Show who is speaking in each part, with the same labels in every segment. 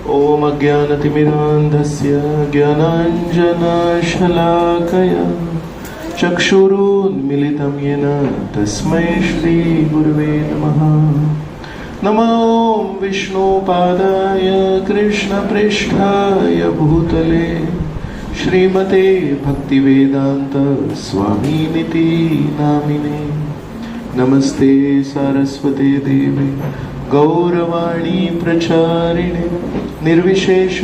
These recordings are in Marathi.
Speaker 1: ॐ अज्ञानतिमिरान्धस्य ज्ञानाञ्जनशलाकया चक्षुरुन्मिलितं येन तस्मै श्रीगुरुवे नमः। नमो विष्णुपादाय कृष्णप्रेष्ठाय भूतले श्रीमते भक्तिवेदान्त स्वामिनिति नामिने। नमस्ते सारस्वते देवे गौरवाणी प्रचारिणे निर्विशेष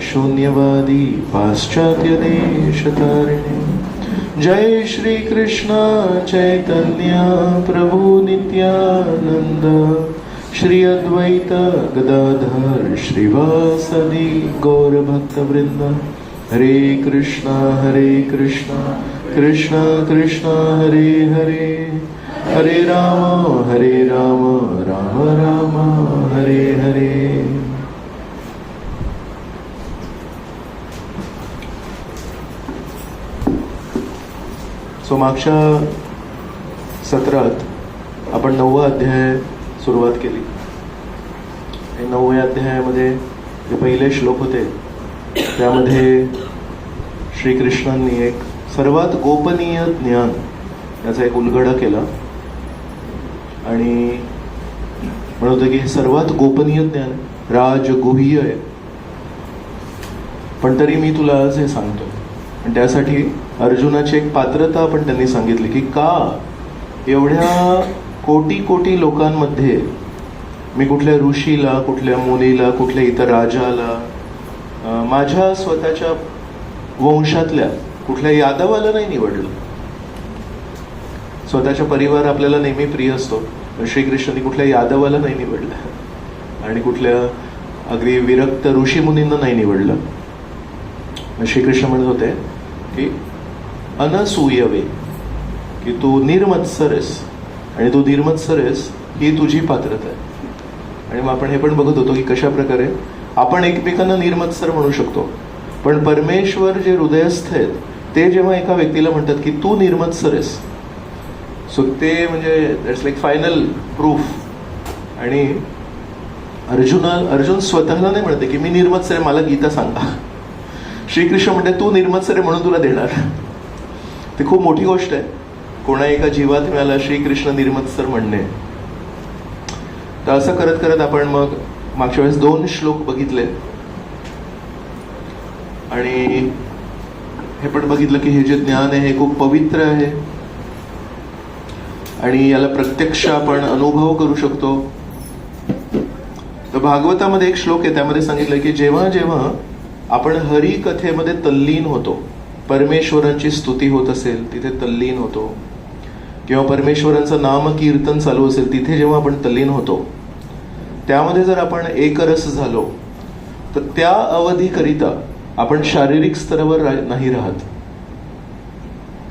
Speaker 1: शून्यवादी पाश्चात्य देशतारिणे। जय श्री कृष्ण चैतन्य प्रभु नित्यानंद श्री अद्वैत गदाधर श्रीवासदि गौर भक्त वृंद। हरे कृष्णा कृष्ण कृष्ण हरे हरे, हरे राम राम राम हरे हरे। सो मागच्या सत्रात आपण 9वा अध्याय सुरुवात केली। 9व्या अध्यायामध्ये जे पहिले श्लोक होते त्यामध्ये श्रीकृष्णांनी एक सर्वात गोपनीय ज्ञान याचा एक उलगडा केला आणि म्हणत होते की हे सर्वात गोपनीय ज्ञान राजगुह्य आहे, पण तरी मी तुला आज हे सांगतो। आणि त्यासाठी अर्जुनाची एक पात्रता पण त्यांनी सांगितली की का एवढ्या कोटी कोटी लोकांमध्ये मी कुठल्या ऋषीला, कुठल्या मुनीला, कुठल्या इतर राजाला, माझ्या स्वतःच्या वंशातल्या कुठल्या यादवाला नाही निवडलं। स्वतःचा परिवार आपल्याला नेहमी प्रिय असतो, पण श्रीकृष्णांनी कुठल्या यादवाला नाही निवडलं आणि कुठल्या अगदी विरक्त ऋषीमुनींना नाही निवडलं। श्रीकृष्ण म्हणत होते की अनसूयवे, की तू निर्मत्सर आहेस आणि तू निर्मत्सर आहेस ही तुझी पात्रता आहे। आणि मग आपण हे पण बघत होतो की कशा प्रकारे आपण एकमेकांना निर्मत्सर म्हणू शकतो, पण परमेश्वर जे हृदयस्थ आहेत ते जेव्हा एका व्यक्तीला म्हणतात की तू निर्मत्सर आहेस, सो ते म्हणजे दॅट्स लाईक फायनल प्रूफ। आणि अर्जुन स्वतःला नाही म्हणते की मी निर्मत्सर आहे, मला गीता सांगा। श्रीकृष्ण म्हणते तू निर्मत्सर आहे म्हणून तुला देणार। ते खूप मोठी गोष्ट आहे कोणा एका जीवात्म्याला श्रीकृष्ण निर्मत्सर म्हणणे। तर असं करत करत आपण मग मागच्या वेळेस 2 श्लोक बघितले आणि हे पण बघितलं की हे जे ज्ञान आहे हे खूप पवित्र आहे आणि याला प्रत्यक्ष आपण अनुभव करू शकतो। तर भागवतामध्ये एक श्लोक आहे त्यामध्ये सांगितलं की जेव्हा जेव्हा आपण हरी कथेमध्ये तल्लीन होतो, परमेश्वरांची स्तुती होत असेल तिथे तल्लीन होतो, किंवा परमेश्वरांचं नाम कीर्तन चालू असेल तिथे जेव्हा आपण तल्लीन होतो, त्यामध्ये जर आपण एकरस झालो तर त्या अवधीकरिता आपण शारीरिक स्तरावर नाही राहत।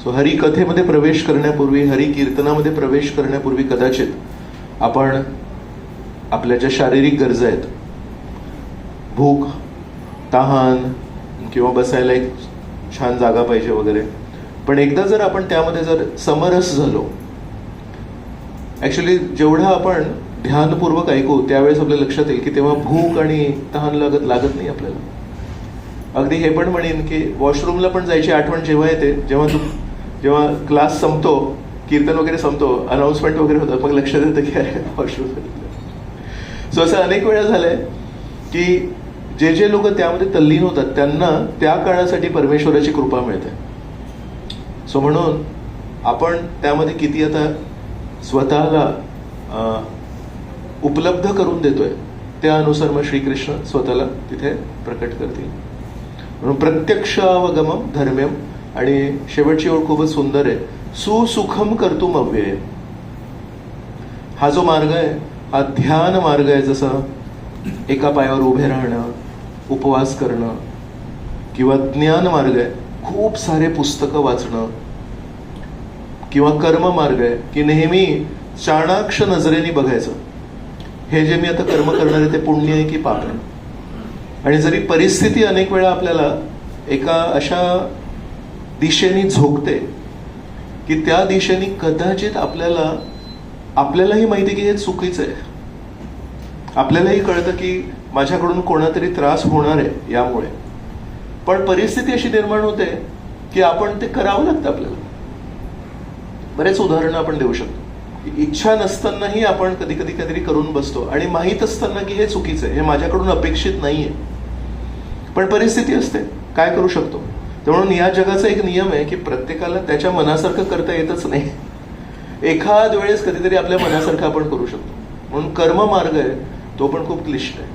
Speaker 1: सो हरी कथेमध्ये प्रवेश करण्यापूर्वी, हरी कीर्तनामध्ये प्रवेश करण्यापूर्वी कदाचित आपण आपल्या ज्या शारीरिक गरजा आहेत, भूक, तहान किंवा बसायला एक छान जागा पाहिजे वगैरे, पण एकदा जर आपण त्यामध्ये जर समरस झालो, ऍक्च्युली जेवढं आपण ध्यानपूर्वक ऐकू त्यावेळेस आपल्या लक्षात येईल की तेव्हा भूक आणि तहान लागत नाही आपल्याला। अगदी हे पण म्हणेन की वॉशरूमला पण जायची आठवण जेव्हा येते, जेव्हा क्लास संपतो, कीर्तन वगैरे संपतो, अनाउन्समेंट वगैरे होतं, मग लक्षात येतं की अरे वॉशरूम। सो असं अनेक वेळा झालंय की जे लोक त्यामध्ये तल्लीन होतात त्यांना त्या काळासाठी परमेश्वराची कृपा मिळते। सो म्हणून आपण त्यामध्ये किती आता स्वतःला उपलब्ध करून देतोय त्यानुसार मग श्रीकृष्ण स्वतःला तिथे प्रकट करतील। म्हणून प्रत्यक्ष अवगमम धर्म्यम, आणि शेवटची ओळ खूपच सुंदर आहे, सुसुखम कर्तुम अव्यय। हा जो मार्ग आहे हा ध्यान मार्ग आहे। जसं एका पायावर उभे राहणं, उपवास करणं, किंवा ज्ञान मार्ग आहे खूप सारे पुस्तकं वाचणं, किंवा कर्म मार्ग आहे की नेहमी चाणाक्ष नजरेने बघायचं हे जे मी आता कर्म करणार आहे ते पुण्य आहे की पाप आहे। आणि जरी परिस्थिती अनेक वेळा आपल्याला एका अशा दिशेने झोकते की त्या दिशेने कदाचित आपल्यालाही माहिती की हे चुकीचं आहे, आपल्यालाही कळतं की माझ्याकडून कोणातरी त्रास होणार आहे यामुळे, पण परिस्थिती अशी निर्माण होते की आपण ते करावं लागतं आपल्याला. बरेच उदाहरणं आपण देऊ शकतो. इच्छा नसतानाही आपण कधी कधी काहीतरी करून बसतो आणि माहीत असताना की हे चुकीचं आहे, हे माझ्याकडून अपेक्षित नाहीये, पण परिस्थिती असते, काय करू शकतो. म्हणून या जगाचा एक नियम आहे की प्रत्येकाला त्याच्या मनासारखं करता येतच नाही. एखाद वेळेस कधीतरी आपल्या मनासारखं आपण करू शकतो. म्हणून कर्म मार्ग आहे तो पण खूप क्लिष्ट आहे.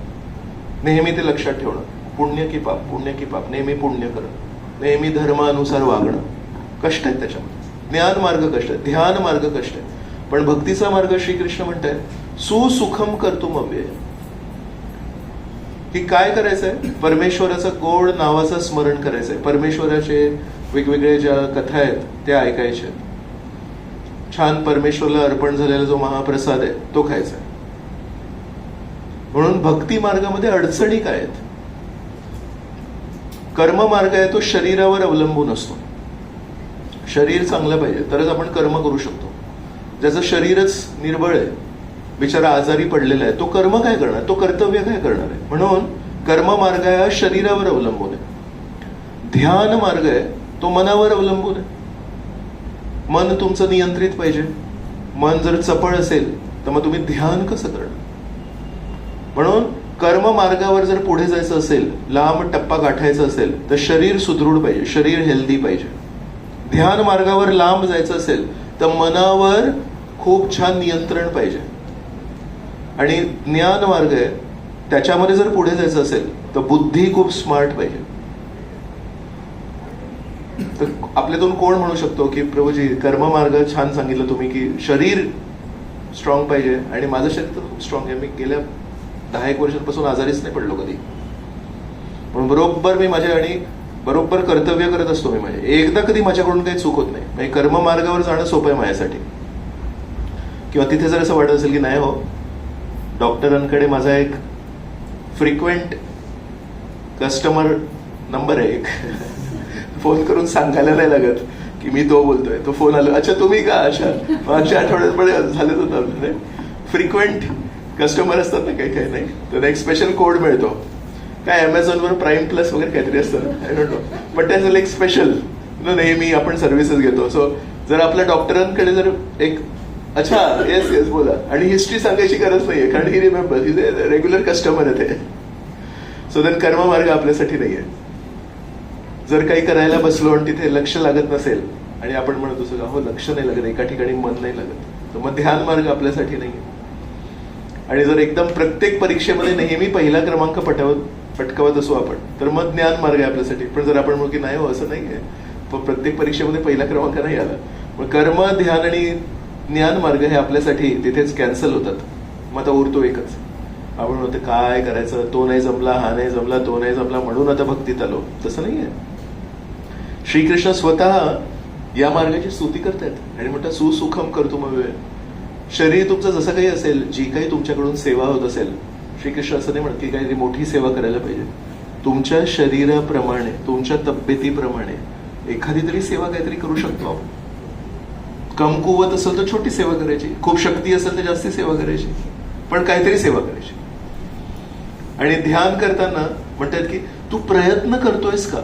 Speaker 1: नेहमी ते लक्षात ठेवणं, पुण्य की पाप, पुण्य की पाप, नेहमी पुण्य करणं, नेहमी धर्मानुसार वागणं, कष्ट आहेत त्याच्यामध्ये. ज्ञान मार्ग कष्ट आहे, ध्यान मार्ग कष्ट आहे, पण भक्तीचा मार्ग श्रीकृष्ण म्हणतायत सुसुखम कर्तुम अव्यय. की काय करायचंय, परमेश्वराचं गोड नावाचं स्मरण करायचंय, परमेश्वराचे वेगवेगळे ज्या कथा आहेत त्या ऐकायच्या, छान परमेश्वराला अर्पण झालेला जो महाप्रसाद आहे तो खायचा आहे. म्हणून भक्ती मार्गामध्ये अडचणी काय आहेत. कर्म मार्ग आहे तो शरीरावर अवलंबून असतो. शरीर चांगलं पाहिजे तरच आपण कर्म करू शकतो. ज्याचं शरीरच निर्बळ आहे, बिचारा आजारी पडलेला आहे, तो कर्म काय करणार, तो कर्तव्य काय करणार आहे. म्हणून कर्म मार्ग आहे हा शरीरावर अवलंबून आहे. ध्यान मार्ग आहे तो मनावर अवलंबून आहे. मन तुमचं नियंत्रित पाहिजे. मन जर चपळ असेल तर मग तुम्ही ध्यान कसं करणार. म्हणून कर्म मार्गावर जर पुढे जायचं असेल, लांब टप्पा गाठायचा असेल तर शरीर सुदृढ पाहिजे, शरीर हेल्दी पाहिजे. ध्यान मार्गावर लांब जायचं असेल तर मनावर खूप छान नियंत्रण पाहिजे. आणि ज्ञान मार्ग आहे त्याच्यामध्ये जर पुढे जायचं असेल तर बुद्धी खूप स्मार्ट पाहिजे. तर आपल्यातून कोण म्हणू शकतो की प्रभूजी कर्म मार्ग छान सांगितलं तुम्ही की शरीर स्ट्रॉंग पाहिजे, आणि माझं शरीर तर खूप स्ट्रॉंग आहे, मी गेल्या 10-1 वर्षांपासून आजारीच नाही पडलो कधी. म्हणून बरोबर मी माझ्या आणि बरोबर कर्तव्य करत असतो मी माझे. एकदा कधी माझ्याकडून काही चूक होत नाही. म्हणजे कर्म मार्गावर जाणं सोपं आहे माझ्यासाठी. किंवा तिथे जर असं वाटत असेल की नाही हो, डॉक्टरांकडे माझा एक फ्रिक्वेंट कस्टमर नंबर आहे एक, फोन करून सांगायला नाही लागत की मी तो बोलतोय, तो फोन आला, अच्छा तुम्ही का, अच्छा मागच्या आठवड्यात पण झालेच होतं. फ्रिक्वेंट कस्टमर असतात ना काही काही, नाही तर एक स्पेशल कोड मिळतो काय, अमेझॉनवर प्राईम प्लस वगैरे काहीतरी असतं, आय डोंट नो, पण त्याचं एक स्पेशल नेहमी आपण सर्व्हिसेस घेतो. सो जर आपल्या डॉक्टरांकडे जर एक अच्छा येस येस बोला आणि हिस्ट्री सांगायची गरज नाहीये, कारण ही remember is a regular customer आहे ते. सो देन कर्म मार्ग आपल्यासाठी नाहीये. जर काही करायला बसलो आणि तिथे लक्ष लागत नसेल आणि आपण म्हणतो सगळं हो लक्ष नाही लागत, एका ठिकाणी मन नाही लागत, तर मग ध्यान मार्ग आपल्यासाठी नाहीये. आणि जर एकदम प्रत्येक परीक्षेमध्ये नेहमी पहिला क्रमांक पटकावत असू आपण, तर मग ज्ञान मार्ग आहे आपल्यासाठी. पण जर आपण म्हणू की नाही हो असं नाहीये, पण प्रत्येक परीक्षेमध्ये पहिला क्रमांक नाही आला, मग कर्म ध्यान आणि ज्ञान मार्ग हे आपल्यासाठी तिथेच कॅन्सल होतात. मग आता उरतो एकच. आपण म्हणतो काय करायचं, तो नाही जमला, हा नाही जमला, तो नाही जमला, म्हणून आता भक्तीत आलो. तसं नाहीये. श्रीकृष्ण स्वतः या मार्गाची स्तुती करतायत आणि म्हणतात सुसुखम कर्तुम अव्यय. शरीर तुमचं जसं काही असेल, जी काही तुमच्याकडून सेवा होत असेल, श्रीकृष्ण असं नाही म्हणत की काहीतरी मोठी सेवा करायला पाहिजे. तुमच्या शरीराप्रमाणे, तुमच्या तब्येतीप्रमाणे एखादी तरी सेवा काहीतरी करू शकतो आपण. कमकुवत असेल तर छोटी सेवा करायची, खूप शक्ती असेल तर जास्ती सेवा करायची, पण काहीतरी सेवा करायची. आणि ध्यान करताना म्हणतात की तू प्रयत्न करतोयस का,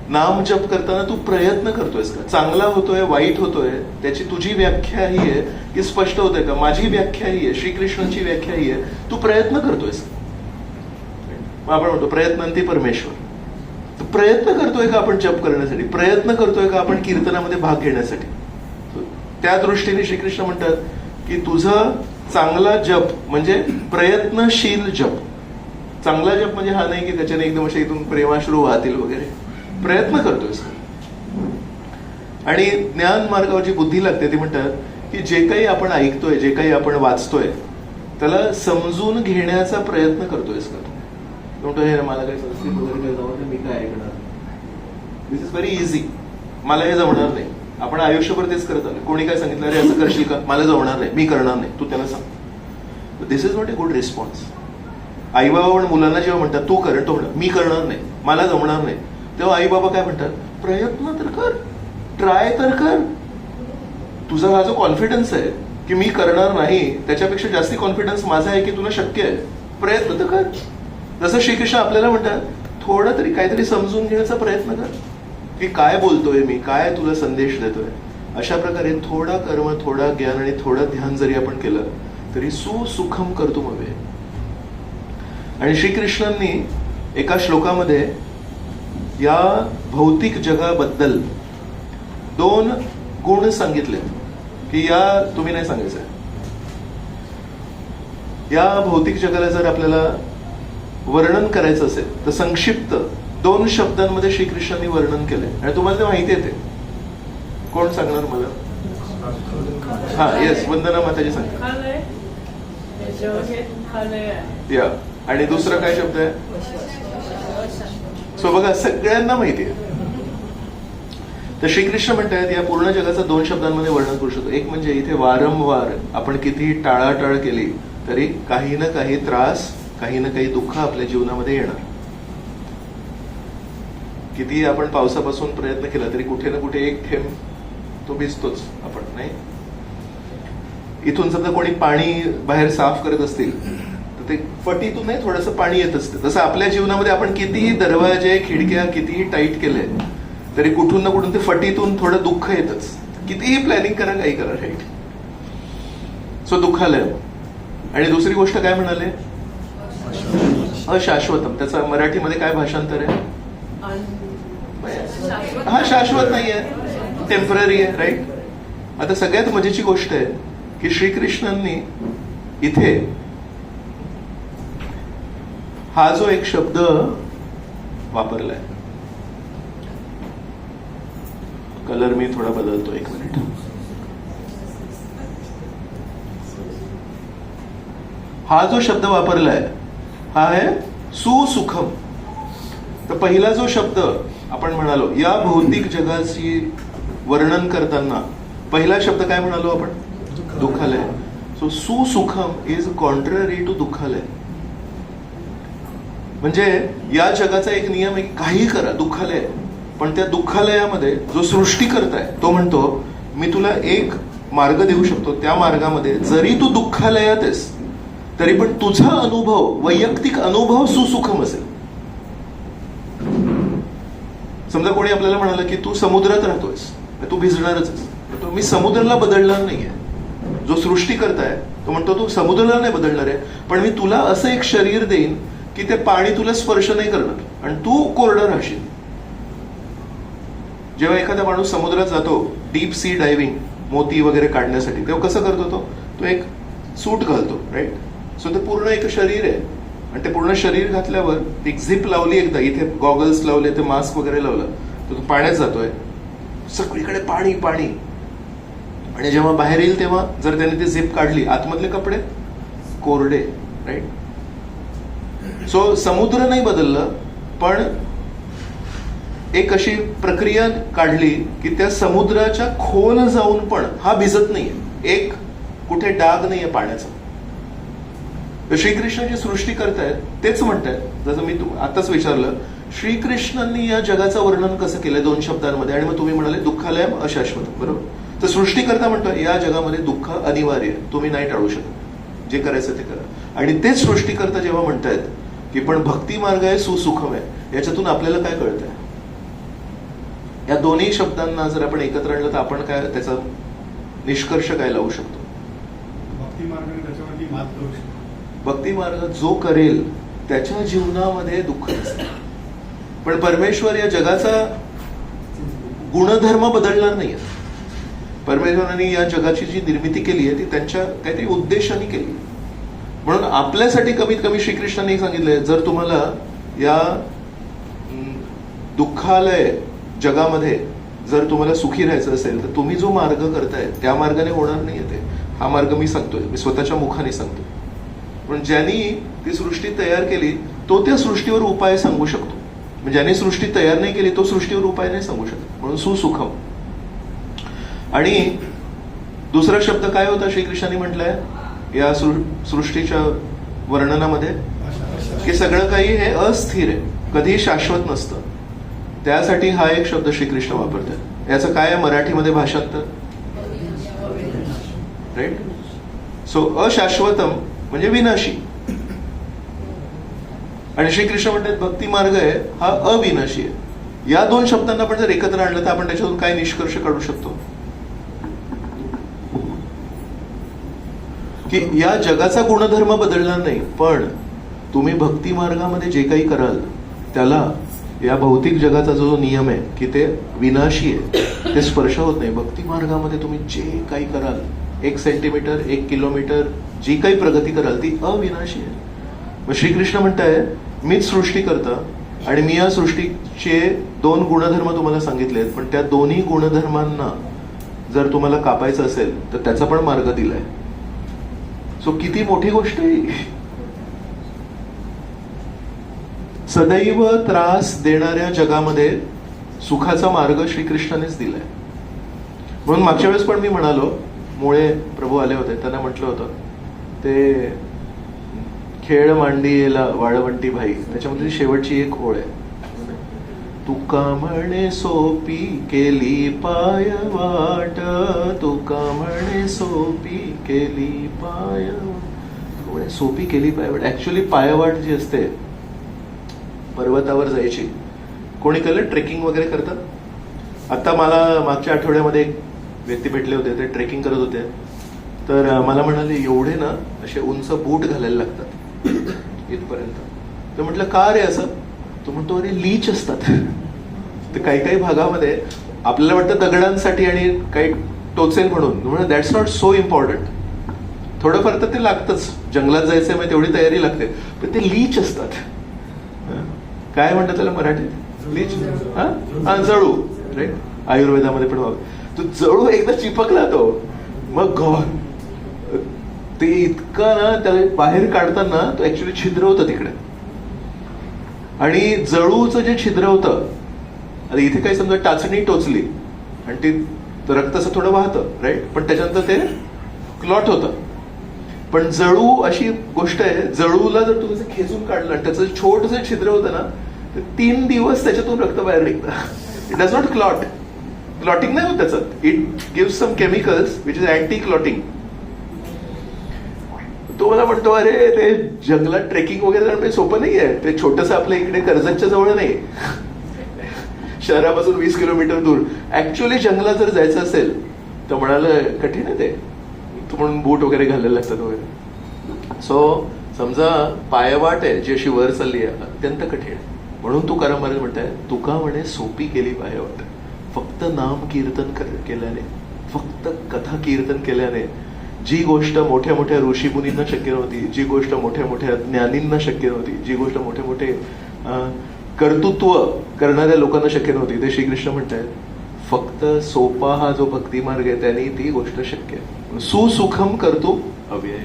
Speaker 1: नाम जप करताना तू प्रयत्न करतोयस का, चांगला होतोय वाईट होतोय त्याची तुझी व्याख्या ही आहे की स्पष्ट होतोय का, माझी व्याख्या ही आहे, श्रीकृष्णाची व्याख्या ही आहे, तू प्रयत्न करतोयस. आपण म्हणतो प्रयत्नांती परमेश्वर. तर प्रयत्न करतोय का आपण जप करण्यासाठी, प्रयत्न करतोय का आपण कीर्तनामध्ये भाग घेण्यासाठी. त्या दृष्टीने श्रीकृष्ण म्हणतात की तुझा चांगला जप म्हणजे प्रयत्नशील जप. चांगला जप म्हणजे हा नाही की त्याच्याने एकदम अशा इथून प्रेमाश्रू वाहतील वगैरे, प्रयत्न करतोय. आणि ज्ञान मार्गावर जी बुद्धी लागते ती म्हणतात की जे काही आपण ऐकतोय, जे काही आपण वाचतोय त्याला समजून घेण्याचा प्रयत्न करतोयस का. म्हणतो हे मला काही संस्कृत वगैरे काही जमत, मी काय ऐकणार, दिस इज व्हेरी इझी, मला हे जमणार नाही. आपण आयुष्यभर तेच करत आलो. कोणी काय सांगितलं अरे असं करशील का, मला जमणार नाही, मी करणार नाही, तू त्याला सांग. This is not a good response. आई बाबा पण मुलांना जेव्हा म्हणतात तू कर, तो म्हणतात मी करणार नाही, मला जमणार नाही, तेव्हा आई बाबा काय म्हणतात, प्रयत्न तर कर, ट्राय तर कर. तुझा हा जो कॉन्फिडन्स आहे की मी करणार नाही, त्याच्यापेक्षा जास्ती कॉन्फिडन्स माझा आहे की तुला शक्य आहे. प्रयत्न तर कर. जसं श्रीकृष्ण आपल्याला म्हणतात, थोडं तरी काहीतरी समजून घेण्याचा प्रयत्न कर की काय बोलतोय मी, काय तुला संदेश देतोय. अशा प्रकारे थोडा कर्म, थोडा ज्ञान आणि थोडं ध्यान जरी आपण केलं तरी सुसुखम कर्तुम हवे. आणि श्रीकृष्णांनी एका श्लोकामध्ये या भौतिक जगाबद्दल 2 गुण सांगितले की या तुम्ही नाही सांगायचं. या भौतिक जगाला जर आपल्याला वर्णन करायचं असेल तर संक्षिप्त 2 शब्दांमध्ये श्रीकृष्णांनी वर्णन केलंय. आणि तुम्हाला ते माहिती आहे. ते कोण सांगणार मला? हा, येस, वंदना माताजी सांगतात. या, आणि दुसरा काय शब्द आहे? सो बघा, सगळ्यांना माहिती आहे. तर श्रीकृष्ण म्हणतात या पूर्ण जगाचं 2 शब्दांमध्ये वर्णन करू शकतो. एक म्हणजे इथे वारंवार आपण किती टाळाटाळ केली तरी काही ना काही त्रास, काही ना काही दुःख आपल्या जीवनामध्ये येणार. किती आपण पावसापासून प्रयत्न केला तरी कुठे ना कुठे एक थेंब तो भिजतोच. आपण नाही, इथून समजा कोणी पाणी बाहेर साफ करत असतील तर ते फटीतून नाही थोडंसं पाणी येत असतं. तसं आपल्या जीवनामध्ये आपण कितीही दरवाजे, खिडक्या कितीही टाईट केले तरी कुठून ना कुठून ते फटीतून थोडं दुःख येतच. कितीही प्लॅनिंग करा, काही करा, राईट. सो दुःखालय. आणि दुसरी गोष्ट काय म्हणाले? अशाश्वतम. त्याचा मराठीमध्ये काय भाषांतर आहे? हा, शाश्वत नाहीये, टेम्पररी आहे, राईट. आता सगळ्यात मजेची गोष्ट आहे की श्रीकृष्णांनी इथे हा जो एक शब्द वापरलाय, कलर मी थोडा बदलतो, 1 मिनिट. हा जो शब्द वापरलाय हा आहे सुसुखम. तर पहिला जो शब्द आपण म्हणालो या भौतिक जगाची वर्णन करताना पहिला शब्द काय म्हणालो आपण? दुःखालय. सो सुसुखम इज कॉन्ट्ररी टू दुःखालय. म्हणजे या जगाचा एक नियम आहे, काही करा, दुःखालय. पण त्या दुःखालयामध्ये जो सृष्टीकर्ता आहे तो म्हणतो मी तुला एक मार्ग देऊ शकतो. त्या मार्गामध्ये जरी तू दुःखालयात आहेस तरी पण तुझा अनुभव, वैयक्तिक अनुभव सुसुखम असेल. समजा कोणी आपल्याला म्हणालं की तू समुद्रात राहतोयस, तू भिजणारच आहेस. तो मी समुद्राला बदलणार नाहीये. जो सृष्टी करताय तो म्हणतो तू समुद्राला नाही बदलणार आहे, पण मी तुला असं एक शरीर देईन की ते पाणी तुला स्पर्श नाही करणार आणि तू कोरडं राहशील. जेव्हा एखादा माणूस समुद्रात जातो डीप सी डायव्हिंग, मोती वगैरे काढण्यासाठी, तेव्हा कसं करतो तो एक सूट घालतो, राईट. सो ते पूर्ण एक शरीर आहे आणि ते पूर्ण शरीर घातल्यावर एक झिप लावली, एकदा इथे गॉगल्स लावले, ते मास्क वगैरे लावलं तर तो पाण्यात जातोय. सगळीकडे पाणी पाणी. आणि जेव्हा बाहेर येईल तेव्हा जर त्याने ती झिप काढली, आतमधले कपडे कोरडे, राईट. सो समुद्र नाही बदललं, पण एक अशी प्रक्रिया काढली की त्या समुद्राच्या खोल जाऊन पण हा भिजत नाहीये, एक कुठे डाग नाहीये पाण्याचा. तर श्रीकृष्णाची सृष्टी करतायत तेच म्हणतायत. जसं मी आताच विचारलं, श्रीकृष्णांनी या जगाचं वर्णन कसं केलंय 2 शब्दांमध्ये, आणि मग तुम्ही म्हणाले दुःखालयम अशाश्वत, बरोबर. तर सृष्टीकर्ता म्हणतोय या जगामध्ये दुःख अनिवार्य आहे, तुम्ही नाही टाळू शकत, जे करायचं ते करा. आणि तेच सृष्टीकर्ता जेव्हा म्हणतायत की पण भक्ती मार्ग आहे, सुसुखम आहे, याच्यातून आपल्याला काय कळतंय? या दोन्ही शब्दांना जर आपण एकत्र आणलं तर आपण काय त्याचा निष्कर्ष काय लावू शकतो?
Speaker 2: भक्ती मार्ग त्याच्यावरती मात करू शकतो.
Speaker 1: भक्ती मार्ग जो करेल त्याच्या जीवनामध्ये दुःख नसते. पण परमेश्वर या जगाचा गुणधर्म बदलणार नाहीये. परमेश्वरांनी या जगाची जी निर्मिती केली आहे ती त्यांच्या काहीतरी उद्देशाने केली. म्हणून आपल्यासाठी कमीत कमी श्रीकृष्णांनी सांगितलंय, जर तुम्हाला या दुःखालय जगामध्ये जर तुम्हाला सुखी राहायचं असेल तर तुम्ही जो मार्ग करताय त्या मार्गाने होणार नाही. ते हा मार्ग मी सांगतोय, मी स्वतःच्या मुखाने सांगतोय. पण ज्यांनी ती सृष्टी तयार केली तो त्या सृष्टीवर उपाय सांगू शकतो. म्हणजे ज्याने सृष्टी तयार नाही केली तो सृष्टीवर उपाय नाही सांगू शकत. म्हणून सुसुखम. आणि दुसरा शब्द काय होता श्रीकृष्णांनी म्हटलंय या सृष्टीच्या वर्णनामध्ये? की सगळं काही हे अस्थिर आहे, कधी शाश्वत नसतं. त्यासाठी हा एक शब्द श्रीकृष्ण वापरतात. याचं काय आहे मराठीमध्ये भाषांतर? राईट. सो अशाश्वतम म्हणजे विनाशी. आणि श्रीकृष्ण म्हणतात भक्ती मार्ग आहे हा अविनाशी आहे. या दोन शब्दांना आपण जर एकत्र आणलं तर आपण त्याच्यातून काय निष्कर्ष काढू शकतो की या जगाचा गुणधर्म बदलणार नाही, पण तुम्ही भक्ती मार्गामध्ये जे काही कराल त्याला या भौतिक जगाचा जो नियम आहे की ते विनाशी आहे, ते स्पर्श होत नाही. भक्ती मार्गामध्ये तुम्ही जे काही कराल 1 सेंटीमीटर 1 किलोमीटर जी काही प्रगती कराल ती अविनाशी आहे. मग श्रीकृष्ण म्हणताय मीच सृष्टी करता आणि मी या सृष्टीचे 2 गुणधर्म तुम्हाला सांगितलेत, पण त्या दोन्ही गुणधर्मांना जर तुम्हाला कापायचं असेल तर त्याचा पण मार्ग दिलाय. सो किती मोठी गोष्ट आहे. सदैव त्रास देणाऱ्या जगामध्ये सुखाचा मार्ग श्रीकृष्णानेच दिलाय. म्हणून मागच्या वेळेस पण मी म्हणालो, मुळे प्रभू आले होते, त्यांना म्हटलं होतं ते खेळ मांडीला वाळवंटी भाई, त्याच्यामध्ये शेवटची एक ओळ आहे, तुका म्हणे सोपी केली पाय वाट, तुका म्हणे सोपी केली पाय, सोपी केली पायवाट. ऍक्च्युली पायवाट जी असते पर्वतावर जायची, कोणी केलं ट्रेकिंग वगैरे करतात. आता मला मागच्या आठवड्यामध्ये एक व्यक्ती भेटले होते, ते ट्रेकिंग करत होते, तर मला म्हणाले एवढे ना असे उंच बूट घालायला लागतात इथपर्यंत. तर म्हटलं का रे असं? तो म्हणतो अरे लीच असतात. तर काही काही भागामध्ये आपल्याला वाटतं दगडांसाठी आणि काही टोचेल म्हणून, दॅट्स नॉट सो इम्पॉर्टंट. थोडंफार तर ते लागतंच, जंगलात जायचंय मग तेवढी तयारी लागते, पण ते लीच असतात. काय म्हणतात त्याला मराठीत? लीच, हा जळू, राईट. आयुर्वेदामध्ये पण तो जळू एकदा चिपकला तो, मग ते इतकं ना त्याला बाहेर काढताना तो ऍक्च्युली छिद्र होतं तिकडे. आणि जळूचं जे छिद्र होतं, आता इथे काही समजा टाचणी टोचली आणि ते रक्त असं थोडं वाहतं, राईट, पण त्याच्यानंतर ते क्लॉट होतं. पण जळू अशी गोष्ट आहे, जळूला जर तुम्ही खेचून काढलं आणि त्याचं छोटंसं छिद्र होतं ना, तर 3 दिवस त्याच्यातून रक्त बाहेर निघतं. It does not clot. Clotting नाही होत त्याचं. It gives some chemicals which is anti clotting. तो मला म्हणतो अरे ते जंगलात ट्रेकिंग वगैरे जाणं सोपं नाही आहे. ते छोटंसं आपल्या इकडे कर्जतच्या जवळ नाही, शहरापासून 20 किलोमीटर दूर. ऍक्च्युअली जंगलात जर जायचं असेल तर म्हणाल कठीण आहे ते, म्हणून बूट वगैरे घालायला लागतात वगैरे. सो समजा पायवाट आहे जी अशी वर चालली आहे, अत्यंत कठीण. म्हणून तुकाराम महाराज म्हणताय तुका म्हणे सोपी केली पायवाट. फक्त नाम कीर्तन केल्याने, फक्त कथा कीर्तन केल्याने जी गोष्ट मोठ्या मोठ्या ऋषीमुनींना शक्य नव्हती, जी गोष्ट मोठ्या मोठ्या ज्ञानींना शक्य नव्हती, जी गोष्ट मोठे मोठे कर्तृत्व करणाऱ्या लोकांना शक्य नव्हती, ते श्रीकृष्ण म्हणतायत फक्त सोपा हा जो भक्ती मार्ग आहे त्यांनी ती गोष्ट शक्य आहे. सुसुखम करतो अव्यय.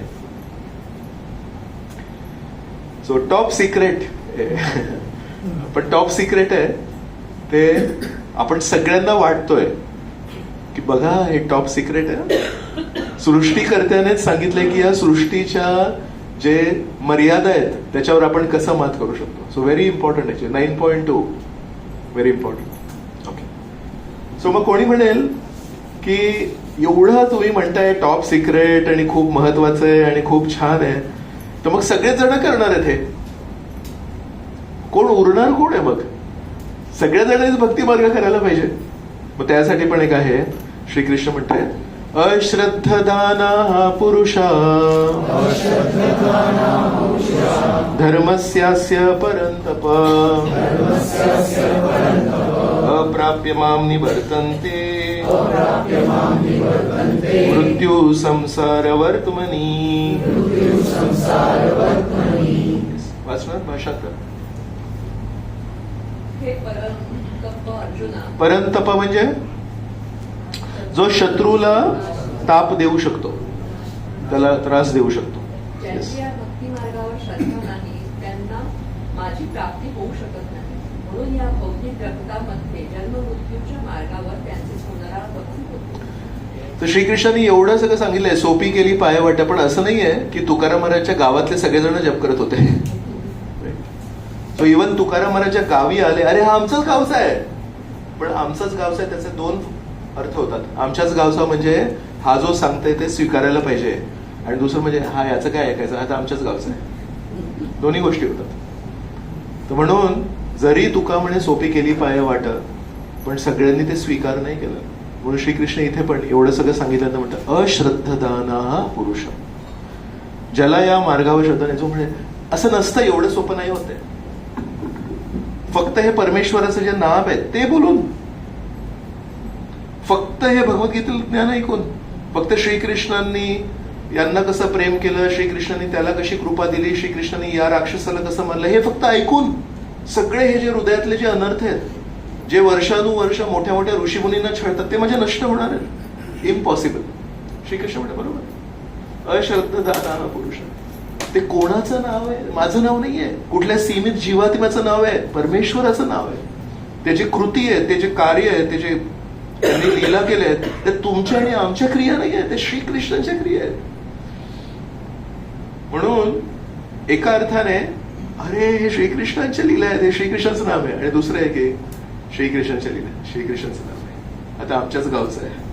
Speaker 1: सो टॉप सिक्रेट, पण टॉप सिक्रेट आहे ते आपण सगळ्यांना वाटतोय की बघा हे टॉप सिक्रेट आहे. सृष्टीकर्त्यानेच सांगितलंय की या सृष्टीच्या जे मर्यादा आहेत त्याच्यावर आपण कसं मात करू शकतो. सो व्हेरी इम्पॉर्टंट आहे. 9.2 व्हेरी इम्पॉर्टंट. ओके. सो मग कोणी म्हणेल की एवढं तुम्ही म्हणताय टॉप सिक्रेट आणि खूप महत्वाचं आहे आणि खूप छान आहे, तर मग सगळेच जण करणार आहेत हे, कोण उरणार कोण आहे? मग सगळ्या जणांनीच भक्ती मार्ग करायला पाहिजे. मग त्यासाठी पण एक आहे, श्रीकृष्ण म्हणताय अश्रद्धदाना पुरुषा धर्मस्यास्य परन्तप अप्राप्य मां निवर्तन्ते मृत्यू संसार वर्तमनी. वाचणार भाषांतर. परंतप म्हणजे जो शत्रूला ताप देऊ शकतो, त्याला त्रास देऊ शकतो.
Speaker 3: ज्यांची या भक्ती मार्गावर श्रद्धा नाही त्यांना माझी प्राप्ती होऊ शकत नाही. म्हणून या भौतिक जगतामध्ये जन्म मृत्यूच्या मार्गावर त्यांचे पुनरावृत्ती होते.
Speaker 1: तर श्रीकृष्णाने एवढं सगळं सांगितलंय, सोपी केली पायवाट. पण असं नाहीये की तुकाराम महाराजच्या गावातले सगळेजण जप करत होते. तो इव्हन तुकाराम महाराजच्या गावी आले, अरे हा आमचाच गावचा आहे. पण आमचाच गावचा आहे त्याचे 2 अर्थ होतात. आमच्याच गावचा म्हणजे हा जो सांगताय ते स्वीकारायला पाहिजे, आणि दुसरं म्हणजे हा याचं काय ऐकायचं, हा तर आमच्याच गावचा आहे. दोन्ही गोष्टी होतात. तर म्हणून जरी तुका म्हणे सोपी केली पाय वाट, पण सगळ्यांनी ते स्वीकार नाही केलं. म्हणून श्रीकृष्ण इथे पण एवढं सगळं सांगितलं म्हणतात अश्रद्धदाना पुरुष, ज्याला या मार्गावर श्रद्धा नाही, जो म्हणे असं नसतं, एवढं सोपं नाही होते. फक्त हे परमेश्वराचं जे नाम आहे ते बोलून, फक्त हे भगवद्गीतेतील ज्ञान ऐकून, फक्त श्रीकृष्णांनी यांना कसं प्रेम केलं, श्रीकृष्णांनी त्याला कशी कृपा दिली, श्रीकृष्णांनी या राक्षसाला कसं मारलं, हे फक्त ऐकून सगळे हे जे हृदयातले जे अनर्थ आहेत, जे वर्षानुवर्ष मोठ्या मोठ्या ऋषीमुनींना छळतात, ते म्हणजे नष्ट होणार आहेत. इम्पॉसिबल. श्रीकृष्ण म्हणतात बरोबर, अश्रद्धदाना पुरुष. ते कोणाचं नाव आहे? माझं नाव नाहीये, कुठल्या सीमित जीवात्म्याचं नाव आहे, परमेश्वराचं नाव आहे. त्याची कृती आहे, त्याचे कार्य आहे, त्याचे त्यांनी लीला केल्या आहेत, ते तुमच्या आणि आमच्या क्रिया नाही आहेत, ते श्रीकृष्णांच्या क्रिया आहेत. म्हणून एका अर्थाने अरे हे श्रीकृष्णांच्या लीला आहेत, हे श्रीकृष्णाचं नाव आहे, आणि दुसरं आहे की श्रीकृष्णांच्या लीला, श्रीकृष्णाचं नाव आहे, आता आमच्याच गावचं आहे.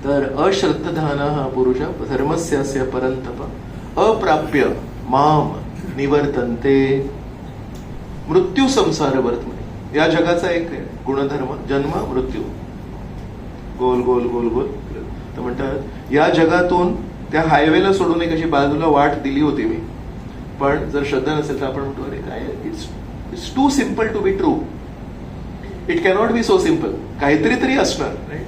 Speaker 1: तर अश्रद्धधाना हा पुरुष धर्मस्यास्य परंतप अप्राप्य माम निवर्तन्ते मृत्यू संसार वर्तते. या जगाचा एक गुणधर्म जन्म मृत्यू, गोल गोल गोल गोल. तर म्हणतात या जगातून त्या हायवेला सोडून एक अशी बाजूला वाट दिली होती मी, पण जर श्रद्धा नसेल तर आपण म्हणतो अरे काय, it's too simple to be true, it cannot be so simple, काहीतरी तरी असणार. राईट.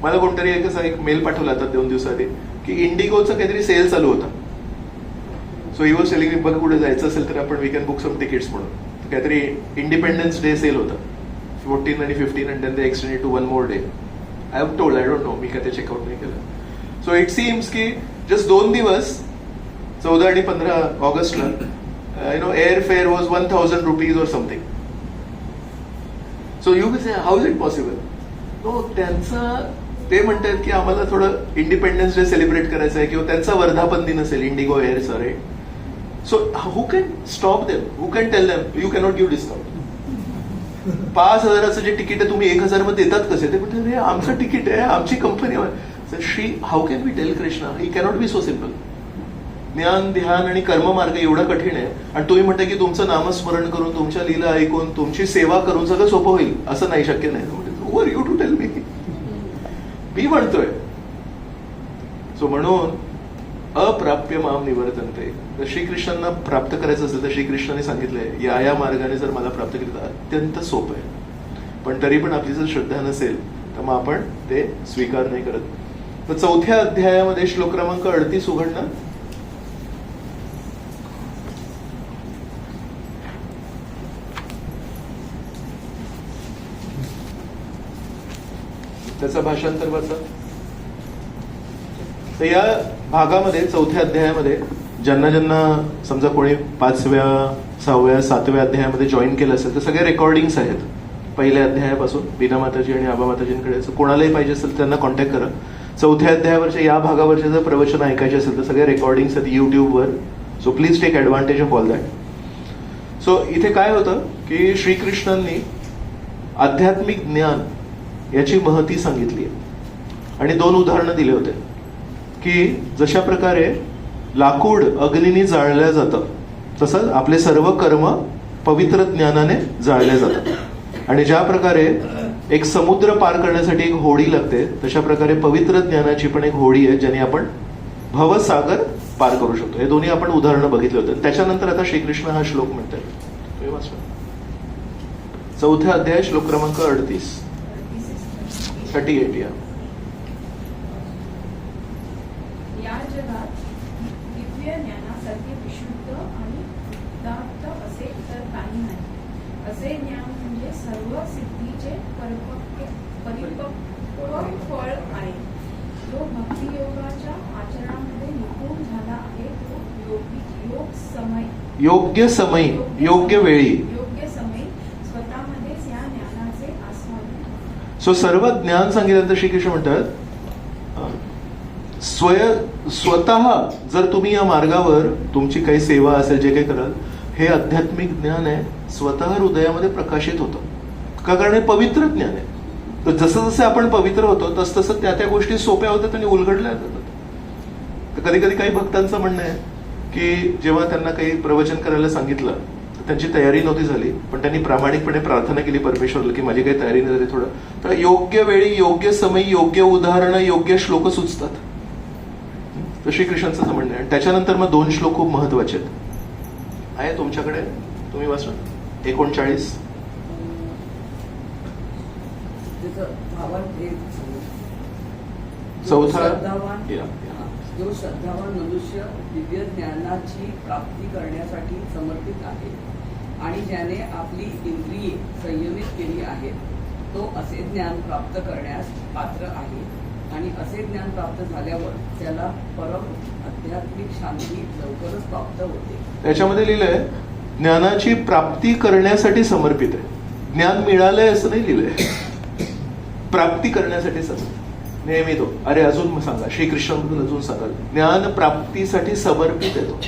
Speaker 1: मला कोणतरी एक मेल पाठवला आता 2 दिवसाआधी की इंडिगोचा काहीतरी सेल चालू होता. So he was telling me बघ कुठे जायचं असेल तर आपण we can book some tickets म्हणून. काहीतरी इंडिपेंडन्स डे सेल होता 14 आणि 15 and then they extended to 1 more day. I have told, I don't know, मी काय ते चेकआउट नाही केलं. सो इट सीम्स की जस्ट 2 दिवस 14 आणि 15 ऑगस्टला air fare was 1000 rupees or something. So you will say how is it possible? No, त्यांचा ते म्हणतात की आम्हाला थोडं इंडिपेंडन्स डे सेलिब्रेट करायचं आहे, किंवा त्यांचा वर्धापन दिन असेल इंडिगो एअरचा. Right. So who can stop them? Who can tell them you cannot give discount? 5,000चं जे तिकीट आहे तुम्ही 1,000 मध्ये देतात कसे? ते म्हणतात आमचं तिकीट आहे, आमची कंपनी आहे. Shri how can be tell Krishna he cannot be so simple. ज्ञान ध्यान आणि कर्ममार्ग एवढा कठीण आहे, आणि तुम्ही म्हणता की तुमचं नामस्मरण करून, तुमच्या लीला ऐकून, तुमची सेवा करून सगळं सोपं होईल. असं नाही, शक्य नाही. Who are you to tell me? मी म्हणतोय. सो म्हणून अप्राप्य माम निवर्तन्ते. तर श्रीकृष्णांना प्राप्त करायचं असेल तर श्रीकृष्णाने सांगितलंय या मार्गाने जर मला प्राप्त केलं तर अत्यंत सोपं आहे. पण तरी पण आपली जर श्रद्धा नसेल तर मग आपण ते स्वीकार नाही करत. तर 4थ्या अध्यायामध्ये श्लोक क्रमांक 38 उघडणं. त्याचं भाषांतर वाचा. तर या भागामध्ये 4थ्या अध्यायामध्ये ज्यांना ज्यांना समजा कोणी 5व्या 6व्या 7व्या अध्यायामध्ये जॉईन केलं असेल तर सगळे रेकॉर्डिंग्स आहेत पहिल्या अध्यायापासून. बीना माताजी आणि आबा माताजींकडे कोणालाही पाहिजे असेल त्यांना कॉन्टॅक्ट करा. 4थ्या अध्यायावरच्या या भागावरचे जर प्रवचन ऐकायचे असेल तर सगळे रेकॉर्डिंग्स आहेत युट्यूबवर. So please take advantage of all that. So इथे काय होतं की श्रीकृष्णांनी आध्यात्मिक ज्ञान याची महती सांगितली आणि 2 उदाहरणं दिले होते की जशा प्रकारे लाकूड अग्नीने जाळलं जातं तसंच आपले सर्व कर्म पवित्र ज्ञानाने जाळले जातात. आणि ज्या प्रकारे एक समुद्र पार करण्यासाठी एक होडी लागते तशा प्रकारे पवित्र ज्ञानाची पण एक होडी आहे ज्याने आपण भवसागर पार करू शकतो. हे दोन्ही आपण उदाहरणं बघितले होते. त्याच्यानंतर आता श्रीकृष्ण हा श्लोक म्हणतात. 4था अध्याय श्लोक क्रमांक 38 या.
Speaker 4: या जगात दिव्य ज्ञानासारखे विशुद्ध आणि उदात्त असे तर काही नाही. असे ज्ञान म्हणजे सर्व सिद्धीचे परिपक्व फळ आहे. जो भक्तियोगाच्या आचरणामध्ये निपुण झाला आहे तो योग्य समय योग्य वेळी स्वतःमध्येच या ज्ञानाचे आस्वादन.
Speaker 1: सो सर्व ज्ञान सांगितल्यानंतर श्रीकृष्ण म्हणतात स्वतः जर तुम्ही या मार्गावर तुमची काही सेवा असेल जे काही कराल हे आध्यात्मिक ज्ञान आहे स्वतः हृदयामध्ये प्रकाशित होतं. का? कारण हे पवित्र ज्ञान आहे. तर जसं जसं आपण पवित्र होतो तस तसं त्या गोष्टी सोप्या होतात आणि उलगडल्या जातात. तर कधी कधी काही भक्तांचं म्हणणं आहे की जेव्हा त्यांना काही प्रवचन करायला सांगितलं तर त्यांची तयारी नव्हती झाली, पण त्यांनी प्रामाणिकपणे प्रार्थना केली परमेश्वरला की माझी काही तयारी नाही झाली थोडं. तर योग्य वेळी, योग्य समयी, योग्य उदाहरणं, योग्य श्लोक सुचतात. तर श्रीकृष्णांचं असं म्हणणं आहे. आणि त्याच्यानंतर मग 2 श्लोक खूप महत्वाचे आहेत. आहे तुमच्याकडे, तुम्ही वाचा 39. चौथा. या.
Speaker 5: जो श्रद्धावान मनुष्य दिव्य ज्ञानाची प्राप्ती करण्यासाठी समर्पित आहे आणि ज्याने आपली इंद्रिये संयमित केली आहेत, तो असे ज्ञान प्राप्त करण्यास पात्र आहे. आणि असे ज्ञान प्राप्त झाल्यावर त्याला परम आध्यात्मिक शांती लवकरच प्राप्त होते.
Speaker 1: त्याच्यामध्ये लिहिलंय ज्ञानाची प्राप्ती करण्यासाठी समर्पित आहे. ज्ञान मिळालंय असं नाही लिहिलंय, प्राप्ती करण्यासाठी समर्पित. नेहमी तो अरे अजून सांगा, श्रीकृष्णाबद्दल अजून सांगा. ज्ञान प्राप्तीसाठी समर्पित आहे तो.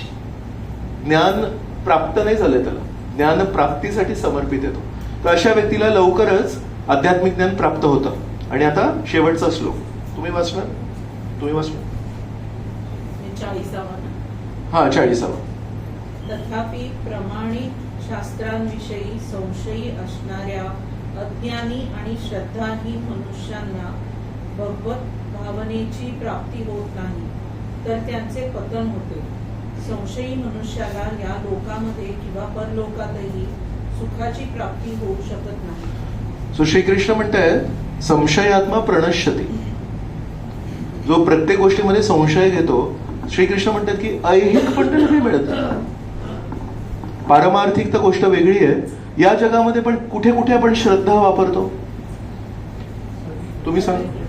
Speaker 1: ज्ञान प्राप्त नाही झालंय त्याला, ज्ञान प्राप्तीसाठी समर्पित आहे तो. तर अशा व्यक्तीला लवकरच आध्यात्मिक ज्ञान प्राप्त होतं. आणि आता शेवटचा श्लोक तुम्ही वाचणार, तुम्ही वाचणार. 40.
Speaker 6: तथापि प्रमाणित शास्त्रांविषयी संशयी असणाऱ्या अज्ञानी आणि श्रद्धाहीन मनुष्यांना भगवत भावनेची प्राप्ती होत नाही, तर त्यांचे पतन होते. संशयी मनुष्याला या लोकामध्ये किंवा परलोकातही सुखाची प्राप्ती होऊ शकत नाही.
Speaker 1: सो श्रीकृष्ण म्हणतायत संशयात्मा प्रणश्यती. जो प्रत्येक गोष्टीमध्ये संशय घेतो, श्रीकृष्ण म्हणतात की ऐहिक पण त्याला काही मिळत नाही. पारमार्थिक तर गोष्ट वेगळी आहे. या जगामध्ये पण कुठे कुठे आपण श्रद्धा वापरतो, तुम्ही सांगा.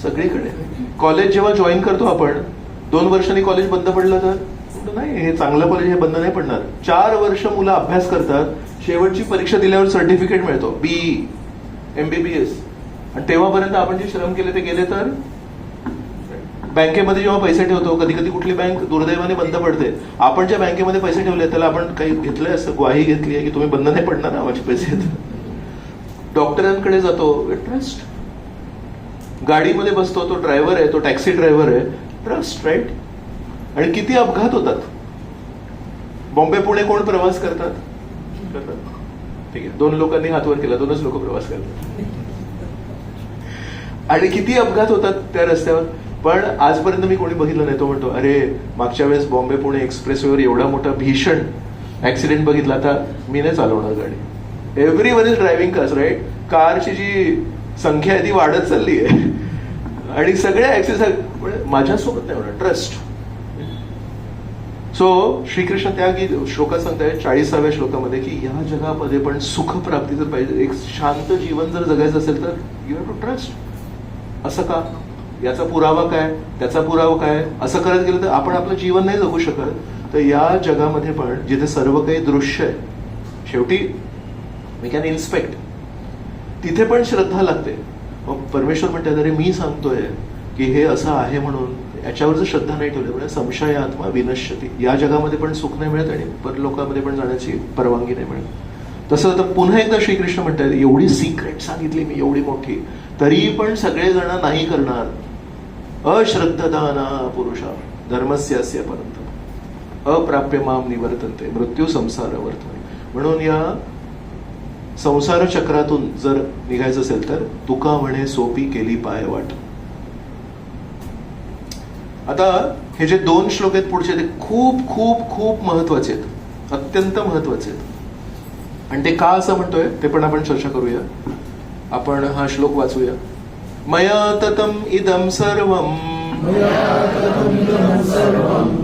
Speaker 1: सगळीकडे. कॉलेज जेव्हा जॉईन करतो आपण, 2 वर्षांनी कॉलेज बंद पडलं तर नाही, हे चांगलं कॉलेज हे बंद नाही पडणार. 4 वर्ष मुलं अभ्यास करतात, शेवटची परीक्षा दिल्यावर सर्टिफिकेट मिळतो, BE, MBBS. आणि तेव्हापर्यंत आपण जे श्रम केले ते गेले. तर बँकेमध्ये जेव्हा पैसे ठेवतो, कधी कधी कुठली बँक दुर्दैवाने बंद पडते, आपण ज्या बँकेमध्ये पैसे ठेवले त्याला आपण काही घेतलंय असं ग्वाही घेतली आहे की तुम्ही बंद नाही पडणार ना माझे पैसे. डॉक्टरांकडे जातो, ट्रस्ट. गाडीमध्ये बसतो, तो ड्रायव्हर आहे, तो टॅक्सी ड्रायव्हर आहे, ट्रस्ट. राईट. आणि किती अपघात होतात. बॉम्बे पुणे कोण प्रवास करतात? ठीक आहे, 2 लोकांनी हातवर केला, 2च लोक प्रवास करतात. आणि किती अपघात होतात त्या रस्त्यावर. पण आजपर्यंत मी कोणी बघितलं नाही तो म्हणतो अरे मागच्या वेळेस बॉम्बे पुणे एक्सप्रेसवेवर एवढा मोठा भीषण ऍक्सिडेंट बघितला, आता मी नाही चालवणार गाडी. Everyone is driving cars. Right. कारची जी संख्या आहे ती वाढत चालली आहे आणि सगळे ऍक्सिडेंट माझ्यासोबत नाही होणार. ट्रस्ट. सो श्रीकृष्ण त्या श्लोकात सांगताय 40व्या श्लोकामध्ये की या जगामध्ये पण सुख प्राप्ती जर पाहिजे, एक शांत जीवन जर जगायचं असेल तर यू हॅव टू ट्रस्ट. असं का? याचा पुरावा काय, त्याचा पुरावा काय, असं करत गेलं तर आपण आपलं जीवन नाही जगू शकत. तर या जगामध्ये पण जिथे सर्व काही दृश्य आहे, शेवटी वी कॅन इन्स्पेक्ट, तिथे पण श्रद्धा लागते. मग परमेश्वर म्हणतात अरे मी सांगतोय की हे असं आहे म्हणून याच्यावर जर श्रद्धा नाही ठेवली म्हणजे संशयात्मा विनश्यती. या जगामध्ये पण सुख नाही मिळत आणि परलोकामध्ये पण जाण्याची परवानगी नाही मिळत. तसं तर पुन्हा एकदा श्रीकृष्ण म्हणतात एवढी सिक्रेट सांगितली मी एवढी मोठी, तरी पण सगळेजण नाही करणार. अश्रद्धदाना पुरुषा धर्मस्यास्य परंतप अप्राप्य माम निवर्तन्ते मृत्यू संसार वर्तते. म्हणून या संसार चक्रातून जर निघायचं असेल तर तुका म्हणे सोपी केली पाय वाट. आता हे जे 2 श्लोक आहेत पुढचे ते खूप खूप खूप महत्वाचे आहेत, अत्यंत महत्वाचे आहेत. आणि ते का असं म्हणतोय ते पण आपण चर्चा करूया. आपण हा श्लोक वाचूया. मया ततम इदम सर्वम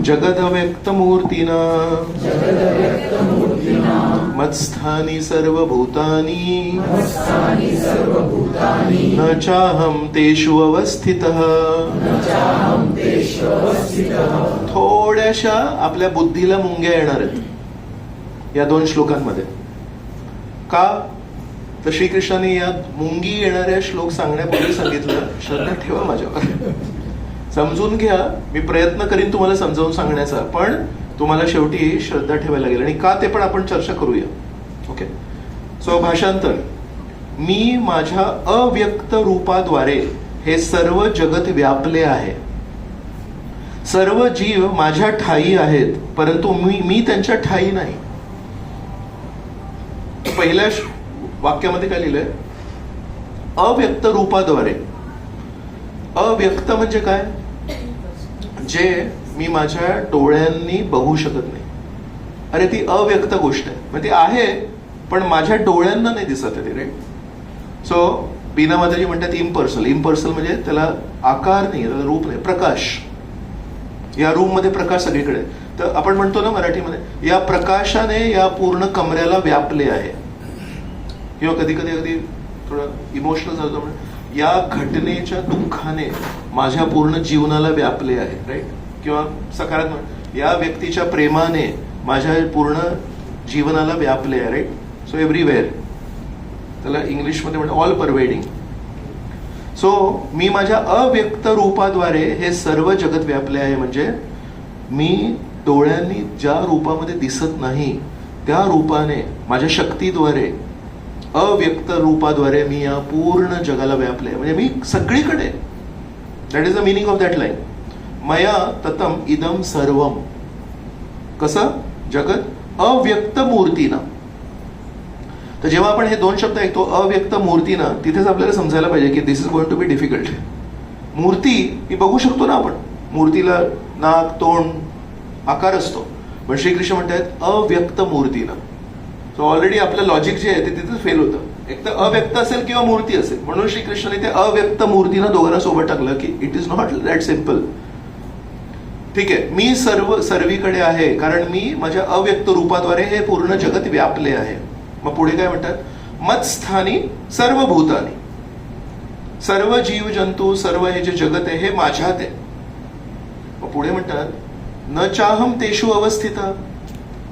Speaker 1: जगद व्यक्तमूर्तिना मत्स्थानी सर्वभूतानि न चाहम तेषु अवस्थितः. थोड्याशा आपल्या बुद्धीला मुंग्या येणार आहेत या 2 श्लोकांमध्ये. का? तर श्रीकृष्णाने या मुंगी येणाऱ्या श्लोक सांगण्यापूर्वी सांगितलं श्रद्धा ठेवा माझ्यावर, समजून घ्या, मी प्रयत्न करीन तुम्हाला समजावून सांगण्याचा, पण तुम्हाला शेवटी श्रद्धा ठेवायला लागेल. आणि का ते पण आपण चर्चा करूया. ओके. सो भाषांतर. मी माझ्या अव्यक्त रूपाद्वारे हे सर्व जगत व्यापले आहे. सर्व जीव माझ्या ठायी आहेत, परंतु मी त्यांच्या ठायी नाही. पहिल्या वाक्यामध्ये काय लिहिलंय? अव्यक्त रूपाद्वारे. अव्यक्त म्हणजे काय? जे मी माझ्या डोळ्यांनी बघू शकत नाही. अरे ती अव्यक्त गोष्ट आहे, म्हणजे ती आहे पण माझ्या डोळ्यांना नाही दिसत आहे ती, राईट? सो बीना माताजी म्हणतात इम्पर्सनल. इम्पर्सनल म्हणजे त्याला आकार नाही, त्याला रूप नाही, प्रकाश. या रूम मध्ये प्रकाश सगळीकडे. तर आपण म्हणतो ना मराठीमध्ये, या प्रकाशाने या पूर्ण कमऱ्याला व्यापले आहे. किंवा कधी कधी अगदी थोडं इमोशनल झालं, या घटनेच्या दुःखाने माझ्या पूर्ण जीवनाला व्यापले आहे, राईट? किंवा सकारात्मक, या व्यक्तीच्या प्रेमाने माझ्या पूर्ण जीवनाला व्यापले आहे, राईट? सो एव्हरीवेअर, त्याला इंग्लिशमध्ये म्हणतात ऑल परवेडिंग. सो मी माझ्या अव्यक्त रूपाद्वारे हे सर्व जगत व्यापले आहे. म्हणजे मी डोळ्यांनी ज्या रूपामध्ये दिसत नाही त्या रूपाने, माझ्या शक्तीद्वारे, अव्यक्त रूपाद्वारे मी या पूर्ण जगाला व्यापले. म्हणजे मी सगळीकडे. That is the meaning of that line. मया ततम इदम सर्वम. कसं? जगत अव्यक्त मूर्तीनं. तर जेव्हा आपण हे दोन शब्द ऐकतो, अव्यक्त मूर्तीनं, तिथेच आपल्याला समजायला पाहिजे की this is going to be difficult. मूर्ती ही बघू शकतो ना आपण, मूर्तीला नाक, तोंड, आकार असतो. पण श्रीकृष्ण म्हणतात अव्यक्त मूर्तीनं. सो ऑलरेडी आपलं लॉजिक जे आहे ते तिथेच फेल होतं. एक तर अव्यक्त असेल किंवा मूर्ती असेल. म्हणून श्रीकृष्णाने ते अव्यक्त मूर्तीनं दोघांना सोबत टाकलं की it is not that simple. ठीक आहे, मी सर्वीकडे आहे कारण मी माझ्या अव्यक्त रूपाद्वारे हे पूर्ण जगत व्यापले आहे. मग पुढे काय म्हणतात? मत्स्थानी सर्व भूतानी. सर्व जीव जंतू, सर्व हे जे जगत आहे हे माझ्यात आहे. मग पुढे म्हणतात न चाहम तेषु अवस्थिता,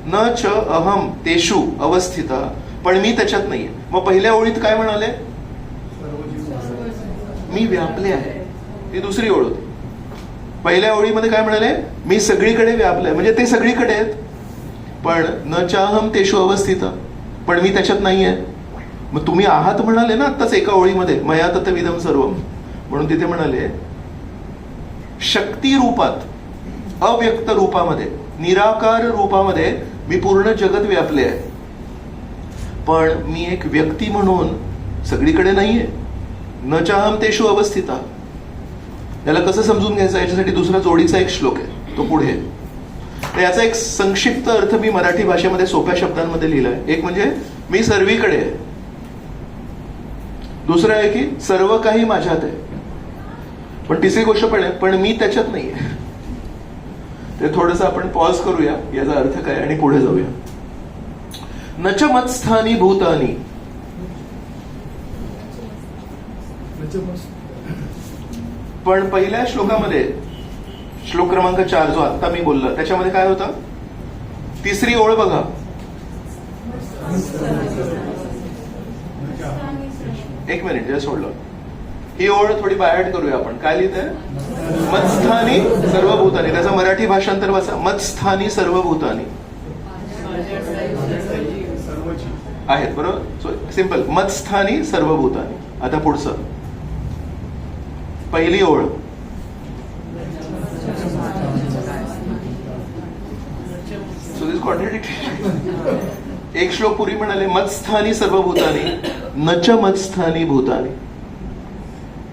Speaker 1: न च अहम तेषु अवस्थिता. पण मी त्याच्यात नाहीये. मग पहिल्या ओळीत काय म्हणाले? मी व्यापले आहे. ही दुसरी ओळ होती. पहिल्या ओळीमध्ये काय म्हणाले? मी सगळीकडे व्यापले, म्हणजे ते सगळीकडे आहेत. पण न चाहम तेषु अवस्थिता, पण मी त्याच्यात नाहीये. मग तुम्ही आहात म्हणाले ना आत्ताच एका ओळीमध्ये, मया ततविदम सर्वम. म्हणून तिथे म्हणाले शक्ती रूपात, अव्यक्त रूपामध्ये, निराकार रूपामध्ये मी पूर्ण जगत व्यापले आहे. पण मी एक व्यक्ती म्हणून सगळीकडे नाहीये. न चाहम तेषु अवस्थिता. याला कसं समजून घ्यायचं? याच्यासाठी दुसरा जोडीचा एक श्लोक आहे, तो पुढे. तर याचा एक संक्षिप्त अर्थ मी मराठी भाषेमध्ये सोप्या शब्दांमध्ये लिहिलाय. एक म्हणजे मी सर्वीकडे आहे. दुसरं आहे की सर्व काही माझ्यात आहे. पण तिसरी गोष्ट पण आहे, पण मी त्याच्यात नाहीये. ते थोडंसं आपण पॉज करूया, याचा अर्थ काय, आणि पुढे जाऊया. नच मत्स्थानी भूतानी. पण पहिल्या श्लोकामध्ये, श्लोक क्रमांक 4 जो आता मी बोललो, त्याच्यामध्ये काय होतं? तिसरी ओळ बघा. एक मिनिट जस्ट सोडलं. ही ओळ थोडी बायहार्ट करूया आपण. काय लिहित आहे? मत्स्थानी सर्व भूतानी. त्याचा मराठी भाषांतर वाचा. मत्स्थानी सर्व भूतानी आहेत, बरोबर? सो सिंपल, मत्स्थानी सर्व भूतानी. आता पुढचं, पहिली ओळ. So this contradiction. एक श्लोक पूर्वी म्हणाले मत्स्थानी सर्व भूतानी, नच मत्स्थानी भूतानी.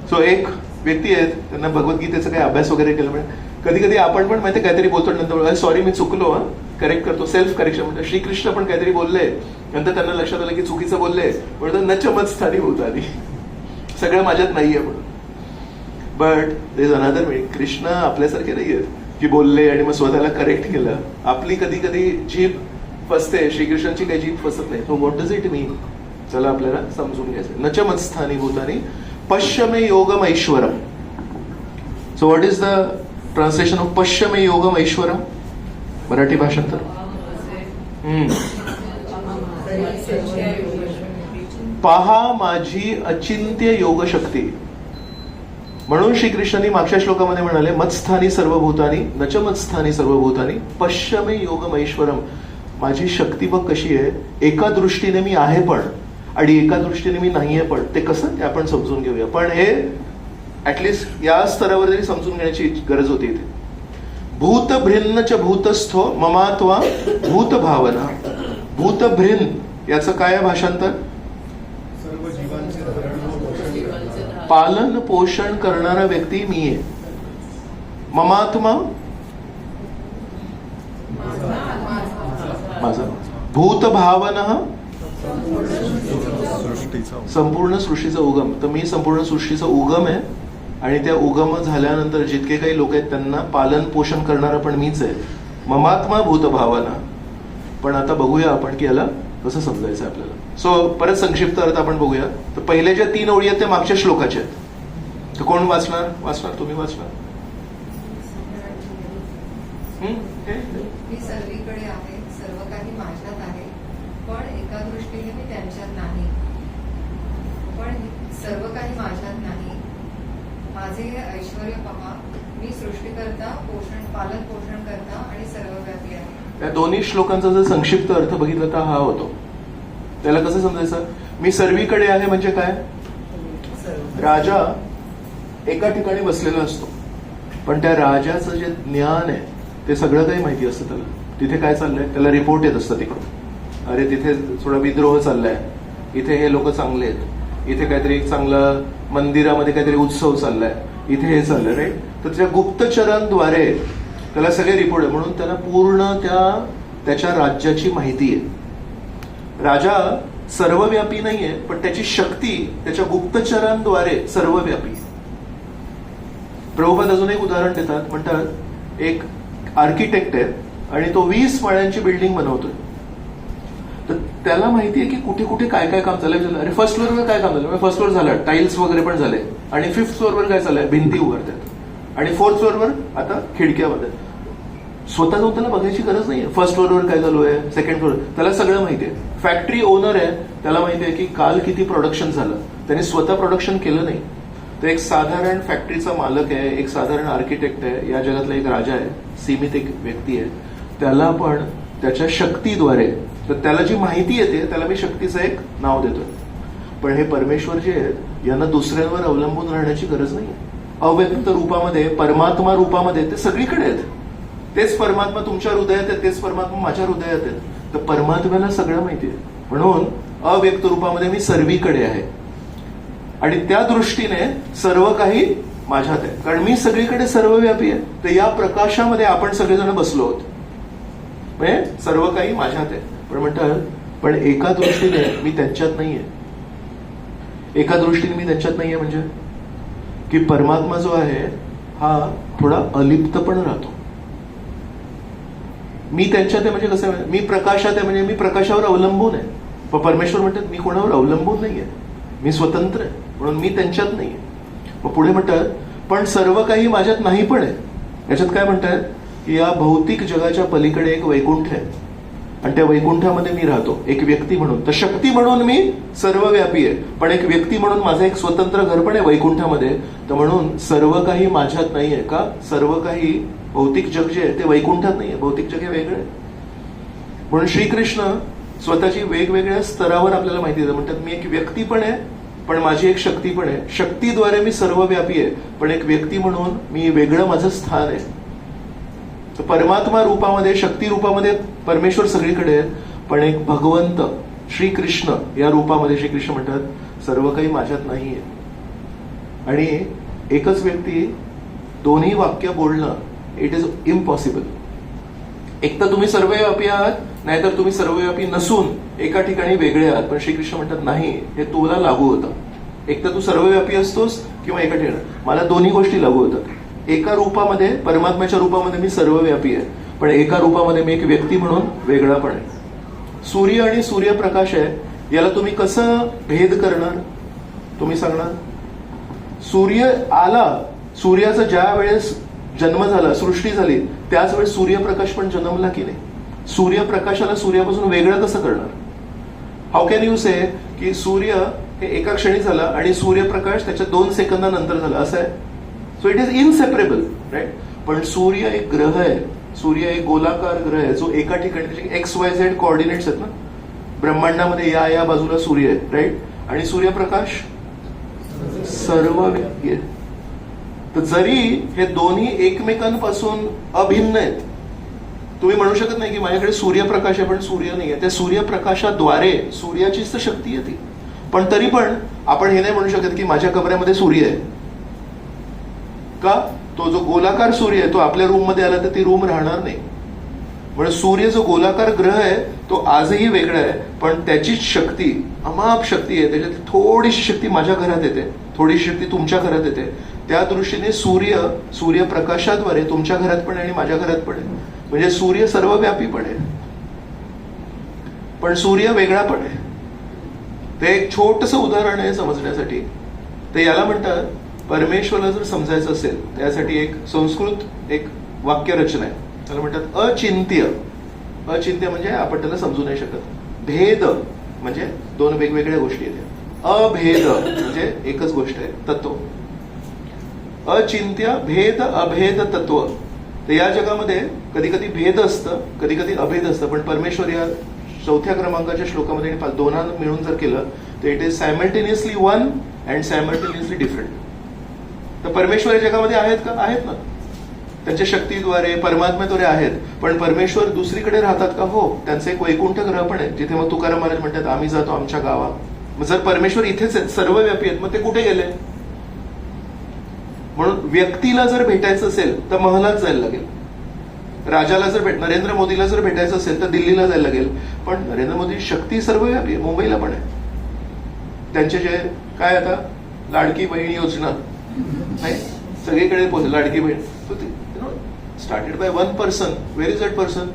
Speaker 1: सो एक व्यक्ती आहेत, त्यांना भगवद्गीतेचा काही अभ्यास वगैरे केला. कधी कधी आपण पण माहिती काहीतरी बोलतो, नंतर सॉरी मी चुकलो, करेक्ट करतो, सेल्फ करेक्शन म्हणतो. श्रीकृष्ण पण काहीतरी बोलले, नंतर त्यांना लक्षात आलं की चुकीचं बोलले, म्हणतात नच मत्स्थानी भूतानी, सगळं माझ्यात नाहीये म्हणून. But there is another meaning. Krishna आपल्यासारखे नाहीये की बोलले आणि मग स्वतःला करेक्ट केलं. आपली कधी कधी जीभ फसते, श्रीकृष्णांची काही जीभ फसत नाही. So what does it mean? चला आपल्याला समजून घ्यायचं. नच मत्स्थानी भूतानी पश्यमे योगम ऐश्वरम. So what is the translation of पश्यमे योगम ऐश्वरम? मराठी भाषांतर. पहा माझी अचिंत्य योग शक्ती. म्हणून श्रीकृष्णांनी मागच्या श्लोकामध्ये म्हणाले मत्स्थानी सर्व भूतानी, नच मत्स्थानी सर्व भूतानी पश्यमे योगम ऐश्वरम. माझी शक्ती बघ कशी आहे. एका दृष्टीने मी आहे पण, आणि एका दृष्टीने मी नाहीये पण. ते कसं ते आपण समजून घेऊया. पण हे ऍटलिस्ट या स्तरावर तरी समजून घेण्याची गरज होती इथे. भूतभृन्न च भूतस्थो ममात्वा भूतभावना. भूतभृन याचं काय आहे भाषांतर?
Speaker 2: सर्व जीवांचे धरण व पोषण करणारा.
Speaker 1: पालन पोषण करणारा व्यक्ती मी आहे. ममात्मा माझा. भूतभावना संपूर्ण सृष्टीचा उगम. तर मी संपूर्ण सृष्टीचा उगम आहे आणि त्या उगम झाल्यानंतर जितके काही लोक आहेत त्यांना पालन पोषण करणारा पण मीच आहे. ममात्मा भूतभावना. पण आता बघूया आपण की याला कसं समजायचं आपल्याला. सो परत संक्षिप्त अर्थ आपण बघूया. तर पहिल्या ज्या 3 ओळी आहेत त्या मागच्या श्लोकाच्या आहेत. तर कोण वाचणार? तुम्ही वाचणार.
Speaker 7: मी सर्वीकडे आहे, सर्व काही माझ्यात आहे, पण एका दृष्टीने मी त्यांच्यात नाही. पण सर्व काही माझ्यात नाही. माझे हे ऐश्वर्य पहा, मी सृष्टीकर्ता, पालन पोषण करता आणि सर्वव्यापी आहे.
Speaker 1: या दोन्ही श्लोकांचा जर संक्षिप्त अर्थ बघितला तर हा होतो. त्याला कसं समजायचं? मी सर्वीकडे आहे म्हणजे काय? राजा एका ठिकाणी बसलेला असतो, पण त्या राजाचं जे ज्ञान आहे ते सगळं काही माहिती असतं त्याला. तिथे काय चाललंय त्याला रिपोर्ट येत असतं तिकडून. अरे तिथे थोडा विद्रोह चाललाय, इथे हे लोक चांगले आहेत, इथे काहीतरी एक चांगलं मंदिरामध्ये काहीतरी उत्सव चाललाय, इथे हे चाललंय, राईट. तर त्या गुप्तचरांद्वारे त्याला सगळे रिपोर्ट आहे. म्हणून त्याला पूर्ण त्याच्या राज्याची माहिती आहे. राजा सर्वव्यापी नाहीये, पण त्याची शक्ती त्याच्या गुप्तचरांद्वारे सर्वव्यापी आहे. प्रभुपाद अजून एक उदाहरण देतात. म्हणतात एक आर्किटेक्ट आहे आणि तो 20 माळ्यांची बिल्डिंग बनवतोय. तर त्याला माहिती आहे की कुठे कुठे काय काय काम चाललंय. अरे फर्स्ट फ्लोअरवर काय काम झालं? फर्स्ट फ्लोअर झाला, टाईल्स वगैरे पण झाले. आणि 5th फ्लोअरवर काय चाललंय? भिंती उभारतात. आणि 4th फ्लोअरवर आता खिडक्या बनतात. स्वतः जाऊन त्याला बघायची गरज नाहीये फर्स्ट फ्लोअरवर काय चालू आहे, सेकंड फ्लोअर. त्याला सगळं माहिती आहे. फॅक्टरी ओनर आहे, त्याला माहिती आहे की काल किती प्रोडक्शन झालं. त्याने स्वतः प्रोडक्शन केलं नाही. तर एक साधारण फॅक्टरीचा मालक आहे, एक साधारण आर्किटेक्ट आहे, या जगातला एक राजा आहे, सीमित एक व्यक्ती आहे. त्याला पण त्याच्या शक्तीद्वारे, तर त्याला जी माहिती येते त्याला मी शक्तीचं एक नाव देतोय. पण हे परमेश्वर जे आहेत यांना दुसऱ्यांवर अवलंबून राहण्याची गरज नाही. अव्यक्त रूपामध्ये, परमात्मा रूपामध्ये ते सगळीकडे आहेत. तेच परमात्मा तुमच्या हृदयात आहेत, तेच परमात्मा माझ्या हृदयात आहेत. तर परमात्म्याला सगळं माहिती आहे. म्हणून अव्यक्त रूपामध्ये मी सर्वीकडे आहे आणि त्या दृष्टीने सर्व काही माझ्यात आहे. कारण मी सगळीकडे सर्वव्यापी आहे. तर या प्रकाशामध्ये आपण सगळेजण बसलो आहोत. म्हणजे सर्व काही माझ्यात आहे. पण म्हणतात पण एका दृष्टीने मी त्यांच्यात नाहीये. एका दृष्टीने मी त्यांच्यात नाहीये म्हणजे की परमात्मा जो आहे हा थोडा अलिप्त पण राहतो. मी त्यांच्यात आहे म्हणजे कसं आहे? मी प्रकाशात आहे म्हणजे मी प्रकाशावर अवलंबून आहे. पण परमेश्वर म्हणतात मी कोणावर अवलंबून नाहीये, मी स्वतंत्र आहे, म्हणून मी त्यांच्यात नाहीये. मग पुढे म्हणतात पण सर्व काही माझ्यात नाही पण आहे. याच्यात काय म्हणतात की या भौतिक जगाच्या पलीकडे एक वैकुंठ आहे आणि त्या वैकुंठामध्ये मी राहतो एक व्यक्ती म्हणून. तर शक्ती म्हणून मी सर्वव्यापी आहे, पण एक व्यक्ती म्हणून माझं एक स्वतंत्र घर पण आहे वैकुंठामध्ये. तर म्हणून सर्व काही माझ्यात नाहीये. का? सर्व काही भौतिक जग जे आहे ते वैकुंठात नाहीये, भौतिक जग हे वेगळे आहे. म्हणून श्रीकृष्ण स्वतःची वेगवेगळ्या स्तरावर आपल्याला माहिती देतात. म्हणतात मी एक व्यक्ती पण आहे, पण माझी एक शक्ती पण आहे. शक्तीद्वारे मी सर्वव्यापी आहे, पण एक व्यक्ती म्हणून मी वेगळं माझं स्थान आहे. तर परमात्मा रूपामध्ये, शक्ती रूपामध्ये परमेश्वर सगळीकडे आहेत, पण एक भगवंत श्रीकृष्ण या रूपामध्ये श्रीकृष्ण म्हणतात सर्व काही माझ्यात नाहीये. आणि एकच व्यक्ती दोन्ही वाक्य बोलणं इट इज इम्पॉसिबल. एक तर तुम्ही सर्वव्यापी आहात, नाहीतर तुम्ही सर्वव्यापी नसून एका ठिकाणी वेगळे आहात. पण श्रीकृष्ण म्हणतात नाही, हे तुला लागू होतं. एक तर तू सर्वव्यापी असतोस किंवा एका ठिकाणी. मला दोन्ही गोष्टी लागू होतात. एका रूपामध्ये, परमात्म्याच्या रूपामध्ये मी सर्वव्यापी आहे, पण एका रूपामध्ये मी एक व्यक्ती म्हणून वेगळा पण आहे. सूर्य आणि सूर्यप्रकाश आहे, याला तुम्ही कसं भेद करणार? तुम्ही सांगणार. सूर्य आला, सूर्याचा ज्या वेळेस जन्म झाला, सृष्टी झाली, त्याच वेळेस सूर्यप्रकाश पण जन्मला की नाही? सूर्यप्रकाशाला सूर्यापासून वेगळं कसं करणार? हाऊ कॅन यू से की सूर्य हे एका क्षणी झाला आणि सूर्यप्रकाश त्याच्या 2 सेकंदानंतर झाला, असं आहे? So it is inseparable, right. पण सूर्य एक ग्रह आहे, सूर्य एक गोलाकार ग्रह आहे जो एका ठिकाणी, त्याचे XYZ कोऑर्डिनेट्स आहेत ना ब्रह्मांडामध्ये, या बाजूला सूर्य आहे, राईट. आणि सूर्यप्रकाश सर्वव्यापी आहे. तर जरी हे दोन्ही एकमेकांपासून अभिन्न आहेत, तुम्ही म्हणू शकत नाही की माझ्याकडे सूर्यप्रकाश आहे पण सूर्य नाही आहे. त्या सूर्यप्रकाशाद्वारे सूर्याचीच तर शक्ती आहे ती. पण तरी पण आपण हे नाही म्हणू शकत की माझ्या कमऱ्यामध्ये सूर्य आहे. का? तो जो गोलाकार सूर्य आहे तो आपल्या रूम मध्ये आला तर ती रूम राहणार नाही. म्हणजे सूर्य जो गोलाकार ग्रह आहे तो आजही वेगळा आहे, पण त्याचीच शक्ती अमाप शक्ती आहे. त्याच्यात थोडीशी शक्ती माझ्या घरात येते, थोडीशी शक्ती तुमच्या घरात येते. त्या दृष्टीने सूर्यप्रकाशाद्वारे तुमच्या घरात पण आहे आणि माझ्या घरात पण आहे. म्हणजे सूर्य सर्वव्यापी पण आहे, पण सूर्य वेगळा पण आहे. ते एक छोटस उदाहरण आहे समजण्यासाठी. ते याला म्हणतात, परमेश्वराला जर समजायचं असेल त्यासाठी एक संस्कृत एक वाक्यरचना आहे, त्याला म्हणतात अचिंत्य. अचिंत्य म्हणजे आपण त्याला समजू नाही शकत. भेद म्हणजे दोन वेगवेगळ्या गोष्टी आहेत. अभेद म्हणजे एकच गोष्ट आहे, तत्व. अचिंत्य भेद अभेद तत्व. तर या जगामध्ये कधी कधी भेद असतं, कधी कधी अभेद असतं, पण परमेश्वर या 4थ्या क्रमांकाच्या श्लोकामध्ये दोनांना मिळून जर केलं तर it is simultaneously one and simultaneously different. तर परमेश्वर या जगामध्ये आहेत का? आहेत ना. त्यांच्या शक्तीद्वारे परमात्म्याद्वारे आहेत, पण परमेश्वर दुसरीकडे राहतात का? हो. त्यांचे एक वैकुंठ ग्रह पण आहे, जिथे मग तुकाराम महाराज म्हणतात आम्ही जातो आमच्या गावात. मग जर परमेश्वर इथेच आहेत, सर्वव्यापी आहेत, मग ते कुठे गेले? म्हणून व्यक्तीला जर भेटायचं असेल तर महलात जायला लागेल. राजाला जर नरेंद्र मोदीला जर भेटायचं असेल तर दिल्लीला जायला लागेल. पण नरेंद्र मोदी शक्ती सर्वव्यापी आहे, मुंबईला पण आहे. त्यांचे जे काय आता लाडकी बहीण योजना नाही, सगळीकडे पोहोचली Ladki Bahin. Started by one person. Where is that person?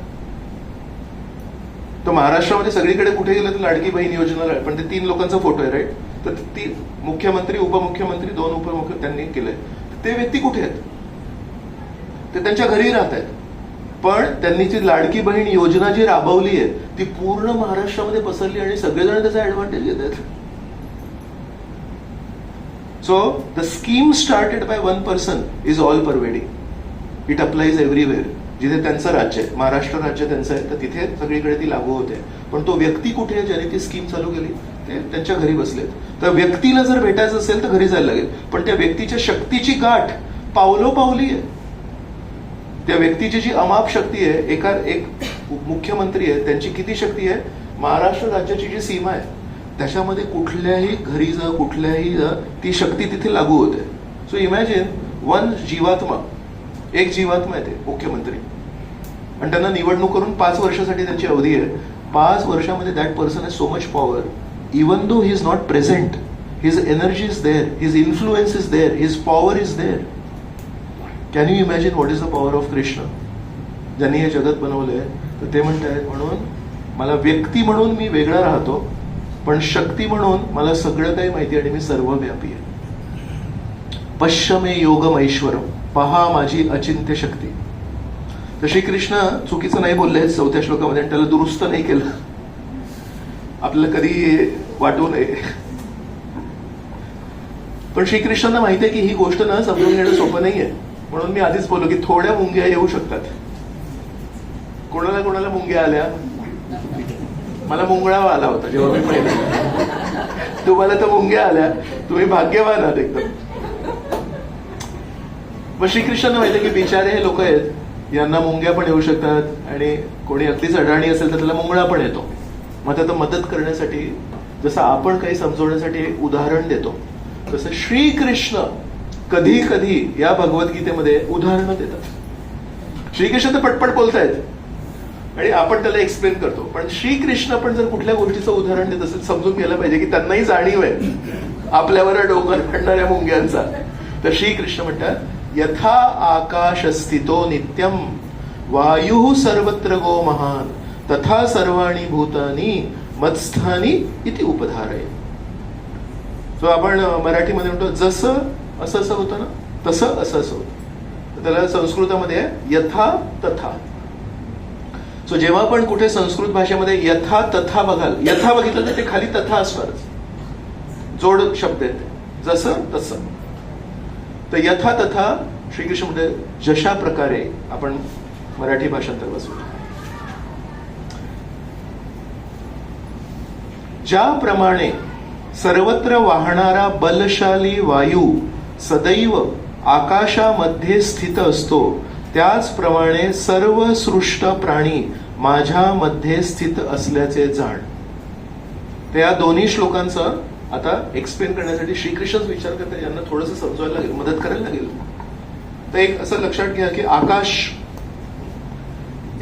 Speaker 1: तर महाराष्ट्रामध्ये सगळीकडे कुठे गेलं तर लाडकी बहीण योजना, पण ते 3 लोकांचा फोटो आहे, राईट? तर ती मुख्यमंत्री, उपमुख्यमंत्री, 2 उपमुख्यमंत्री त्यांनी केलंय. ते व्यक्ती कुठे आहेत? ते त्यांच्या घरी राहत आहेत, पण त्यांनी जी लाडकी बहीण योजना जी राबवली आहे ती पूर्ण महाराष्ट्रामध्ये पसरली आणि सगळेजण त्याचा ऍडव्हान्टेज घेत आहेत. So the scheme started by one person is all pervading. It applies everywhere. जिथे त्यांचं राज्य आहे, महाराष्ट्र राज्य त्यांचं आहे, तर तिथे सगळीकडे ती लागू होते. पण तो व्यक्ती कुठे आहे ज्याने ती स्कीम चालू केली? ते त्यांच्या घरी बसलेत. तर व्यक्तीला जर भेटायचं असेल तर घरी जायला लागेल, पण त्या व्यक्तीच्या शक्तीची गाठ पावलोपावली आहे. त्या व्यक्तीची जी अमाप शक्ती आहे, एक मुख्यमंत्री आहे, त्यांची किती शक्ती आहे? महाराष्ट्र राज्याची जी सीमा आहे त्याच्यामध्ये कुठल्याही घरी जा, कुठल्याही जा, ती शक्ती तिथे लागू होते. सो इमॅजिन वन जीवात्मा, एक जीवात्मा आहे ते मुख्यमंत्री, आणि त्यांना निवडणूक करून 5 वर्षासाठी त्यांची अवधी आहे. 5 वर्षामध्ये that person has so much power. Even though he is not present, his energy is there, his influence is there, his power is there. Can you imagine what is the power of Krishna, ज्यांनी हे जगत बनवलंय? तर ते म्हणतायत, म्हणून मला व्यक्ती म्हणून मी वेगळा राहतो, पण शक्ती म्हणून मला सगळं काही माहिती आणि मी सर्वव्यापी आहे. पश्यमे योगम ऐश्वरम, पहा माझी अचिंत्य शक्ती. तर श्रीकृष्ण चुकीचं नाही बोलले 4थ्या श्लोकामध्ये, आणि त्याला दुरुस्त नाही केलं. आपल्याला कधी वाटू नये, पण श्रीकृष्णांना माहिती आहे की ही गोष्ट ना समजून घेणं सोपं नाहीये. म्हणून मी आधीच बोललो की थोड्या मुंग्या येऊ शकतात. कोणाला कोणाला मुंग्या आल्या? मला मुंगळावा आला होता जेव्हा मी पहिला. तुम्हाला तर मुंग्या आल्या, तुम्ही भाग्यवान आहात एकदम. मग श्रीकृष्णांना माहिती की बिचारे हे लोक आहेत, यांना मुंग्या पण येऊ शकतात, आणि कोणी अगदीच अडाणी असेल तर त्याला मुंगळा पण येतो. मग त्यात मदत करण्यासाठी, जसं आपण काही समजवण्यासाठी एक उदाहरण देतो, तसं श्रीकृष्ण कधी कधी या भगवद्गीतेमध्ये उदाहरणं देतात. श्रीकृष्ण तर पटपट बोलतायत आणि आपण त्याला एक्सप्लेन करतो, पण श्रीकृष्ण पण जर कुठल्या गोष्टीचं उदाहरण देत असेल समजून घ्यायला पाहिजे की त्यांनाही जाणीव आहे आपल्यावर डोंगर पडणाऱ्या मुंग्यांचा. तर श्रीकृष्ण म्हणतात, यथा आकाश स्थितो नित्यम वायु सर्वत्र गो महान तथा सर्वाणी भूतानी मत्स्थानी इति उपधारय. सो आपण मराठीमध्ये म्हणतो जसं असं असं होतं ना, तसं असं असं होतं. त्याला संस्कृतामध्ये यथा तथा. सो जेव्हा पण कुठे संस्कृत भाषेमध्ये यथा तथा बघाल, यथा बघितलं तर ते खाली तथा असणारच, जोड शब्द आहेत, जसं तसं. तर यथा तथा श्रीकृष्ण म्हणते जशा प्रकारे. आपण मराठी भाषांतर वाचू. ज्याप्रमाणे सर्वत्र वाहणारा बलशाली वायू सदैव आकाशामध्ये स्थित असतो त्याचप्रमाणे सर्व सृष्ट प्राणी माझ्यामध्ये स्थित असल्याचे जाण. तर या दोन्ही श्लोकांचा आता एक्सप्लेन करण्यासाठी श्रीकृष्णच विचार करतात, यांना थोडंसं समजवायला लागेल, मदत करायला लागेल. तर एक असं लक्षात घ्या की आकाश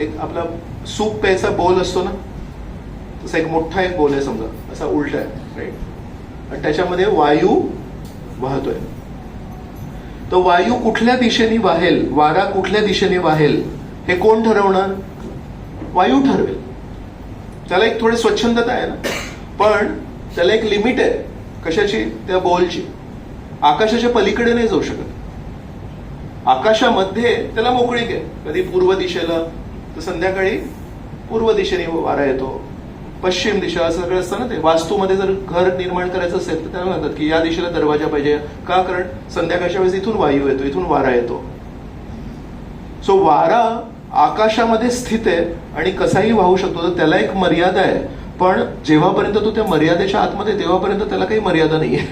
Speaker 1: एक आपला सूप प्यायचा बोल असतो ना, तसा एक मोठा एक बोल आहे समजा, असा उलटा आहे, राईट, आणि त्याच्यामध्ये वायू वाहतोय. तो वायू कुठल्या दिशेने वाहेल, वारा कुठल्या दिशेने वाहेल हे कोण ठरवणार? वायू ठरवेल. त्याला एक थोडी स्वच्छंदता आहे ना, पण त्याला एक लिमिट आहे. कशाची? त्या बॉलची. आकाशाच्या पलीकडे नाही जाऊ शकत. आकाशामध्ये त्याला मोकळीक आहे. कधी पूर्व दिशेला, तर संध्याकाळी पूर्व दिशेने वारा येतो, पश्चिम दिशा, असं सगळं असतं ना. ते वास्तूमध्ये जर घर निर्माण करायचं असेल तर त्यांना म्हणतात की या दिशेला दरवाजा पाहिजे. का? कारण संध्याकाळच्या वेळेस इथून वायू येतो, इथून वारा येतो. सो वारा आकाशामध्ये स्थित आहे आणि कसाही वाहू शकतो. तर त्याला एक मर्यादा आहे, पण जेव्हापर्यंत तो त्या मर्यादेच्या आतमध्ये तेव्हापर्यंत त्याला काही मर्यादा नाहीये.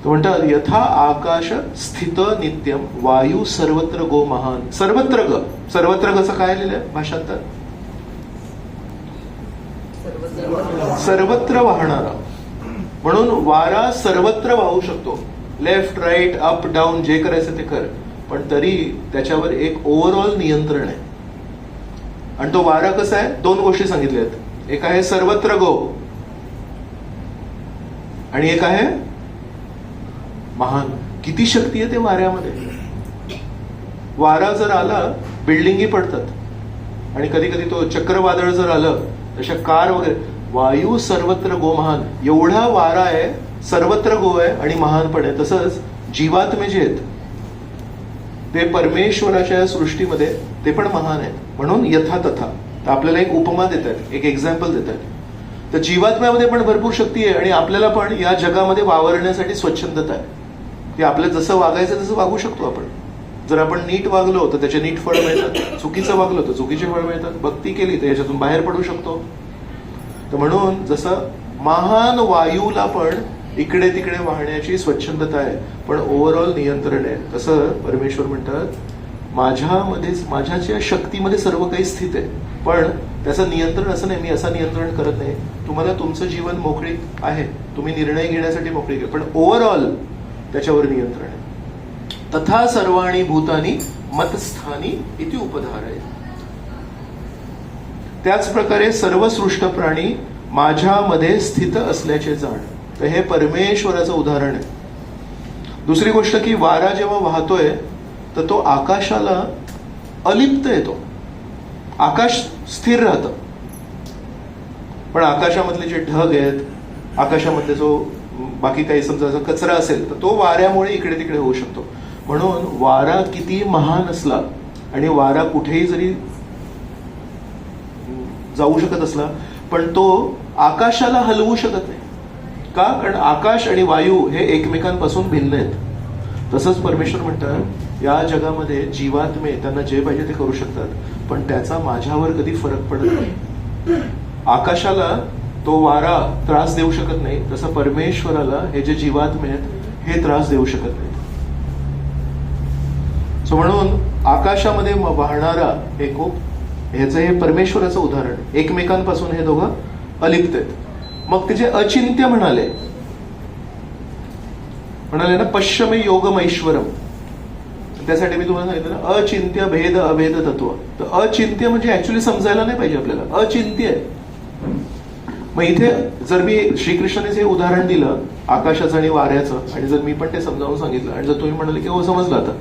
Speaker 1: तो म्हणतात यथा आकाश स्थित नित्यम वायू सर्वत्र गो महान. सर्वत्र ग, सर्वत्र गचं काय लिहिलंय भाषांतर? सर्वत्र वाहणारा. म्हणून वारा सर्वत्र वाहू शकतो. लेफ्ट, राईट, अप, डाऊन, जे करायचं ते कर, पण तरी त्याच्यावर एक ओव्हरऑल नियंत्रण आहे. आणि तो वारा कसा आहे? दोन गोष्टी सांगितल्या आहेत. एक आहे सर्वत्र गो आणि एक आहे महान. किती शक्ती आहे ते वाऱ्यामध्ये. वारा जर आला, बिल्डिंगी पडतात, आणि कधी कधी तो चक्रवादळ जर आलं, तशा कार वगैरे. वायू सर्वत्र गो महान. एवढा वारा आहे, सर्वत्र गो आहे आणि महान पण आहे. तसंच जीवात्मे जे आहेत ते परमेश्वराच्या सृष्टीमध्ये ते पण महान आहेत. म्हणून यथा तथा. तर आपल्याला एक उपमा देत आहेत, एक एक्झाम्पल देत आहेत. तर जीवात्म्यामध्ये पण भरपूर शक्ती आहे आणि आपल्याला पण या जगामध्ये वावरण्यासाठी स्वच्छंदता आहे. ते आपल्याला जसं वागायचं तसं वागू शकतो आपण. जर आपण नीट वागलो तर त्याचे नीट फळ मिळतात, चुकीचं वागलो तर चुकीचे फळ मिळतात. भक्ती केली तर याच्यातून बाहेर पडू शकतो. तर म्हणून जसं महान वायूला पण इकडे तिकडे वाहण्याची स्वच्छंदता आहे, पण ओव्हरऑल नियंत्रण आहे. तसं परमेश्वर म्हणतात माझ्यामध्येच, माझ्याच्या शक्तीमध्ये सर्व काही स्थित आहे, पण त्याचं नियंत्रण असं नाही, मी असं नियंत्रण करत नाही. तुम्हाला तुमचं जीवन मोकळीक आहे, तुम्ही निर्णय घेण्यासाठी मोकळीक आहे, पण ओव्हरऑल त्याच्यावर नियंत्रण आहे. तथा सर्वाणी भूतानी मतस्थानी इति उपधारय. त्याच प्रकारे सर्व सृष्ट प्राणी माझ्यामध्ये स्थित असल्याचे जाण. तर हे परमेश्वराचं उदाहरण आहे. दुसरी गोष्ट की वारा जेव्हा वाहतोय तर तो आकाशाला अलिप्त येतो. आकाश स्थिर राहतं, पण आकाशामधले जे ढग आहेत, आकाशामधले जो बाकी काही समजा कचरा असेल तर तो वाऱ्यामुळे इकडे तिकडे होऊ शकतो. म्हणून वारा किती महान असला आणि वारा कुठेही जरी जाऊ शकत असला, पण तो आकाशाला हलवू शकत नाही. का? कारण आकाश आणि वायू हे एकमेकांपासून भिन्न आहेत. तसंच परमेश्वर म्हणतात या जगामध्ये जीवात्मे त्यांना जे पाहिजे ते करू शकतात, पण त्याचा माझ्यावर कधी फरक पडत नाही. आकाशाला तो वारा त्रास देऊ शकत नाही, तसं परमेश्वराला हे जे जीवात्मे आहेत हे त्रास देऊ शकत नाही. सो म्हणून आकाशामध्ये वाहणारा हे खूप, ह्याचं हे परमेश्वराचं उदाहरण. एकमेकांपासून हे दोघं अलिप्त आहेत. मग ते जे अचिंत्य म्हणाले ना, पश्चिमे योगम ऐश्वरम, त्यासाठी मी तुम्हाला सांगितलं ना, अचिंत्य भेद अभेद तत्व. तर अचिंत्य म्हणजे ऍक्च्युली समजायला नाही पाहिजे आपल्याला, अचिंत्य आहे. मग इथे जर मी श्रीकृष्णाने जे उदाहरण दिलं आकाशाचं आणि वाऱ्याचं, आणि जर मी पण ते समजावून सांगितलं, आणि जर तुम्ही म्हणाले की हो समजलं आता,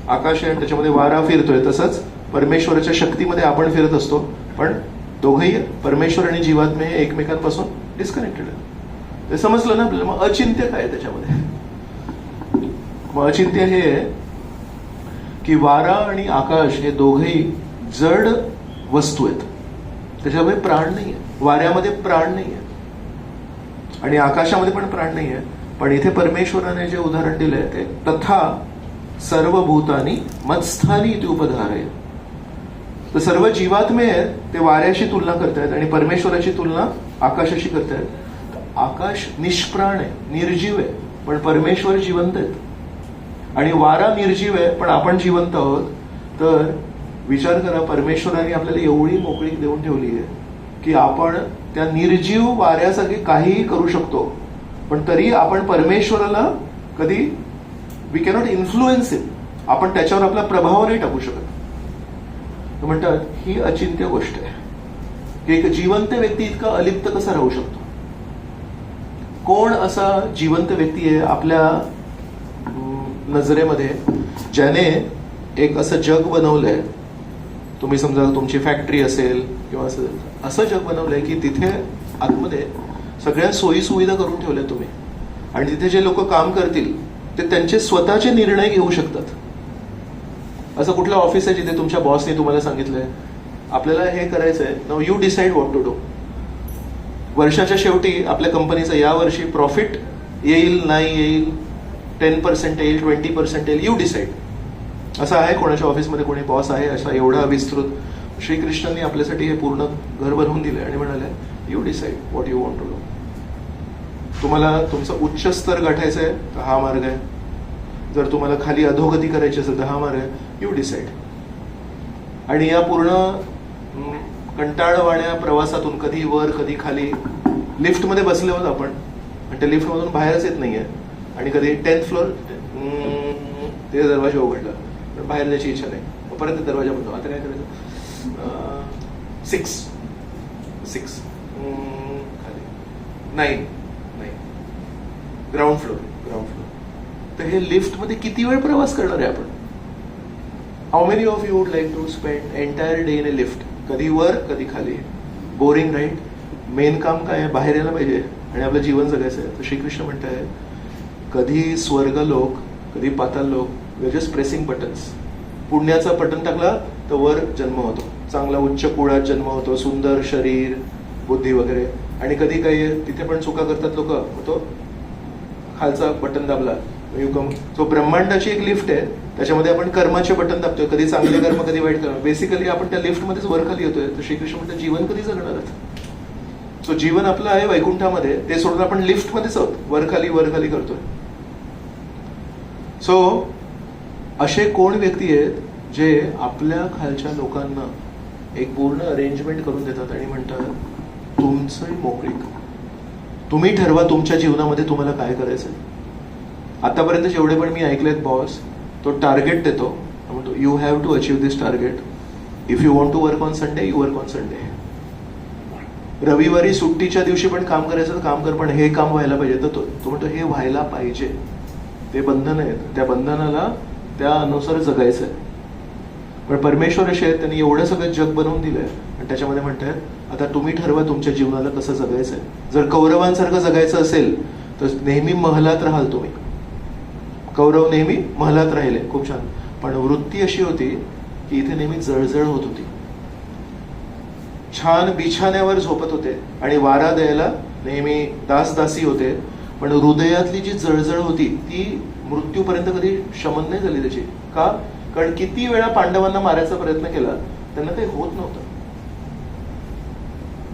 Speaker 1: आकाश आहे आणि त्याच्यामध्ये वारा फिरतोय, तसंच परमेश्वराच्या शक्तीमध्ये आपण फिरत असतो, पण दोघंही परमेश्वर आणि जीवात्मे हे एकमेकांपासून डिस्कनेक्टेड आहे. ते समजलं ना आपल्याला. मग अचिंत्य काय त्याच्यामध्ये? मग अचिंत्य हे आहे की वारा आणि आकाश हे दोघंही जड वस्तू आहेत, त्याच्यामध्ये प्राण नाहीये. वाऱ्यामध्ये प्राण नाहीये आणि आकाशामध्ये पण प्राण नाहीये. पण इथे परमेश्वराने जे उदाहरण दिलंय ते तथा सर्व भूतानी मत्स्थानी इति उपधारय. तर सर्व जीवात्मे आहेत ते वाऱ्याशी तुलना करतायत आणि परमेश्वराची तुलना आकाशाशी करतायत. आकाश निष्प्राण आहे, निर्जीव आहे, पण परमेश्वर जिवंत आहेत. आणि वारा निर्जीव आहे पण आपण जिवंत आहोत. तर विचार करा, परमेश्वराने आपल्याला एवढी मोकळीक देऊन ठेवली आहे की आपण त्या निर्जीव वाऱ्यासारखे काहीही करू शकतो, पण तरी आपण परमेश्वराला कधी वी कॅनॉट इन्फ्लुएन्स इट, आपण त्याच्यावर आपला प्रभाव नाही टाकू शकत. तर म्हणतात ही अचिंत्य गोष्ट आहे की एक जिवंत व्यक्ती इतका अलिप्त कसा राहू शकतो. कोण असा जिवंत व्यक्ती आहे आपल्या नजरेमध्ये ज्याने एक असं जग बनवलंय, तुम्ही समजा तुमची फॅक्टरी असेल किंवा असं जग बनवलंय की तिथे आतमध्ये सगळ्या सोयी सुविधा करून ठेवल्या तुम्ही, आणि तिथे जे लोक काम करतील ते त्यांचे स्वतःचे निर्णय घेऊ शकतात. असं कुठलं ऑफिस आहे जिथे तुमच्या बॉसने तुम्हाला सांगितलंय आपल्याला हे करायचंय, now you decide what to do. वर्षाच्या शेवटी आपल्या कंपनीचं यावर्षी प्रॉफिट येईल नाही येईल, 10% येईल 20% येईल, यू डिसाइड. असं आहे कोणाच्या ऑफिसमध्ये कोणी बॉस आहे असा एवढा विस्तृत? श्रीकृष्णांनी आपल्यासाठी हे पूर्ण घर बनवून दिले आणि म्हणाले you decide what you want to do. तुम्हाला तुमचा उच्च स्तर गाठायचा आहे तर हा मार्ग आहे, जर तुम्हाला खाली अधोगती करायची असेल तर हा मार्ग आहे, यू डिसाइड. आणि या पूर्ण कंटाळवाण्या प्रवासातून कधी वर कधी खाली लिफ्टमध्ये बसले होत आपण, आणि त्या लिफ्टमधून बाहेरच येत नाहीये, आणि कधी 10th फ्लोअर ते दरवाजा उघडला पण बाहेर जायची इच्छा नाही, परत ते दरवाजा बंद, आता काय करायचं, 6 खाली 9 ग्राउंड फ्लोअर. तर हे लिफ्ट मध्ये किती वेळ प्रवास करणार आहे आपण? How many of you would like to spend entire day in a lift? कधी वर कधी खाली, बोरिंग राईट. मेन काम काय आहे? बाहेर यायला पाहिजे आणि आपलं जीवन जगायचं आहे. तर श्रीकृष्ण म्हणताय कधी स्वर्ग लोक कधी पाताल लोक, we are just pressing buttons. पुण्याचा बटन टाकला तर वर जन्म होतो, चांगला उच्च कुळात जन्म होतो, सुंदर शरीर बुद्धी वगैरे. आणि कधी काही तिथे पण चुका करतात लोक, तो खालचा बटन दाबला यू कम. सो ब्रह्मांडाची एक लिफ्ट आहे, त्याच्यामध्ये आपण कर्माचे बटन दाबतोय, कधी चांगले कर्म कधी वाईट कर्म. बेसिकली आपण त्या लिफ्टमध्येच वर खाली येतोय. तर श्रीकृष्ण म्हणतात जीवन कधी जगणार आहात? सो जीवन आपलं आहे वैकुंठामध्ये, ते सोडून आपण लिफ्टमध्येच आहोत, वर खाली करतोय. सो असे कोण व्यक्ती आहेत जे आपल्या खालच्या लोकांना एक पूर्ण अरेंजमेंट करून देतात आणि म्हणतात तुमचं मोकळीक, तुम्ही ठरवा तुमच्या जीवनामध्ये तुम्हाला काय करायचंय. आतापर्यंत जेवढे पण मी ऐकलेत बॉस, तो टार्गेट देतो, म्हणतो you have to achieve this target. If you want to work on Sunday you work on Sunday. रविवारी सुट्टीच्या दिवशी पण काम करायचं तर काम कर, पण हे काम व्हायला पाहिजे. तर तो म्हणतो हे व्हायला पाहिजे. ते बंधन आहेत, त्या बंधनाला त्या अनुसार जगायचं आहे. पण परमेश्वर असे आहेत, त्यांनी एवढं सगळं जग बनवून दिलंय आणि त्याच्यामध्ये म्हणतात आता तुम्ही ठरवा तुमच्या जीवनाला कसं जगायचंय. जर कौरवांसारखं जगायचं असेल तर नेहमी महलात राहाल तुम्ही. कौरव नेहमी महलात राहिले, खूप छान. पण वृत्ती अशी होती की इथे नेहमी जळजळ होत होती. छान बिछाण्यावर झोपत होते आणि वारा द्यायला नेहमी दासदासी होते, पण हृदयातली जी जळजळ होती ती मृत्यूपर्यंत कधी शमन नाही झाली त्याची. का? कारण किती वेळा पांडवांना मारायचा प्रयत्न केला, त्यांना काही होत नव्हतं.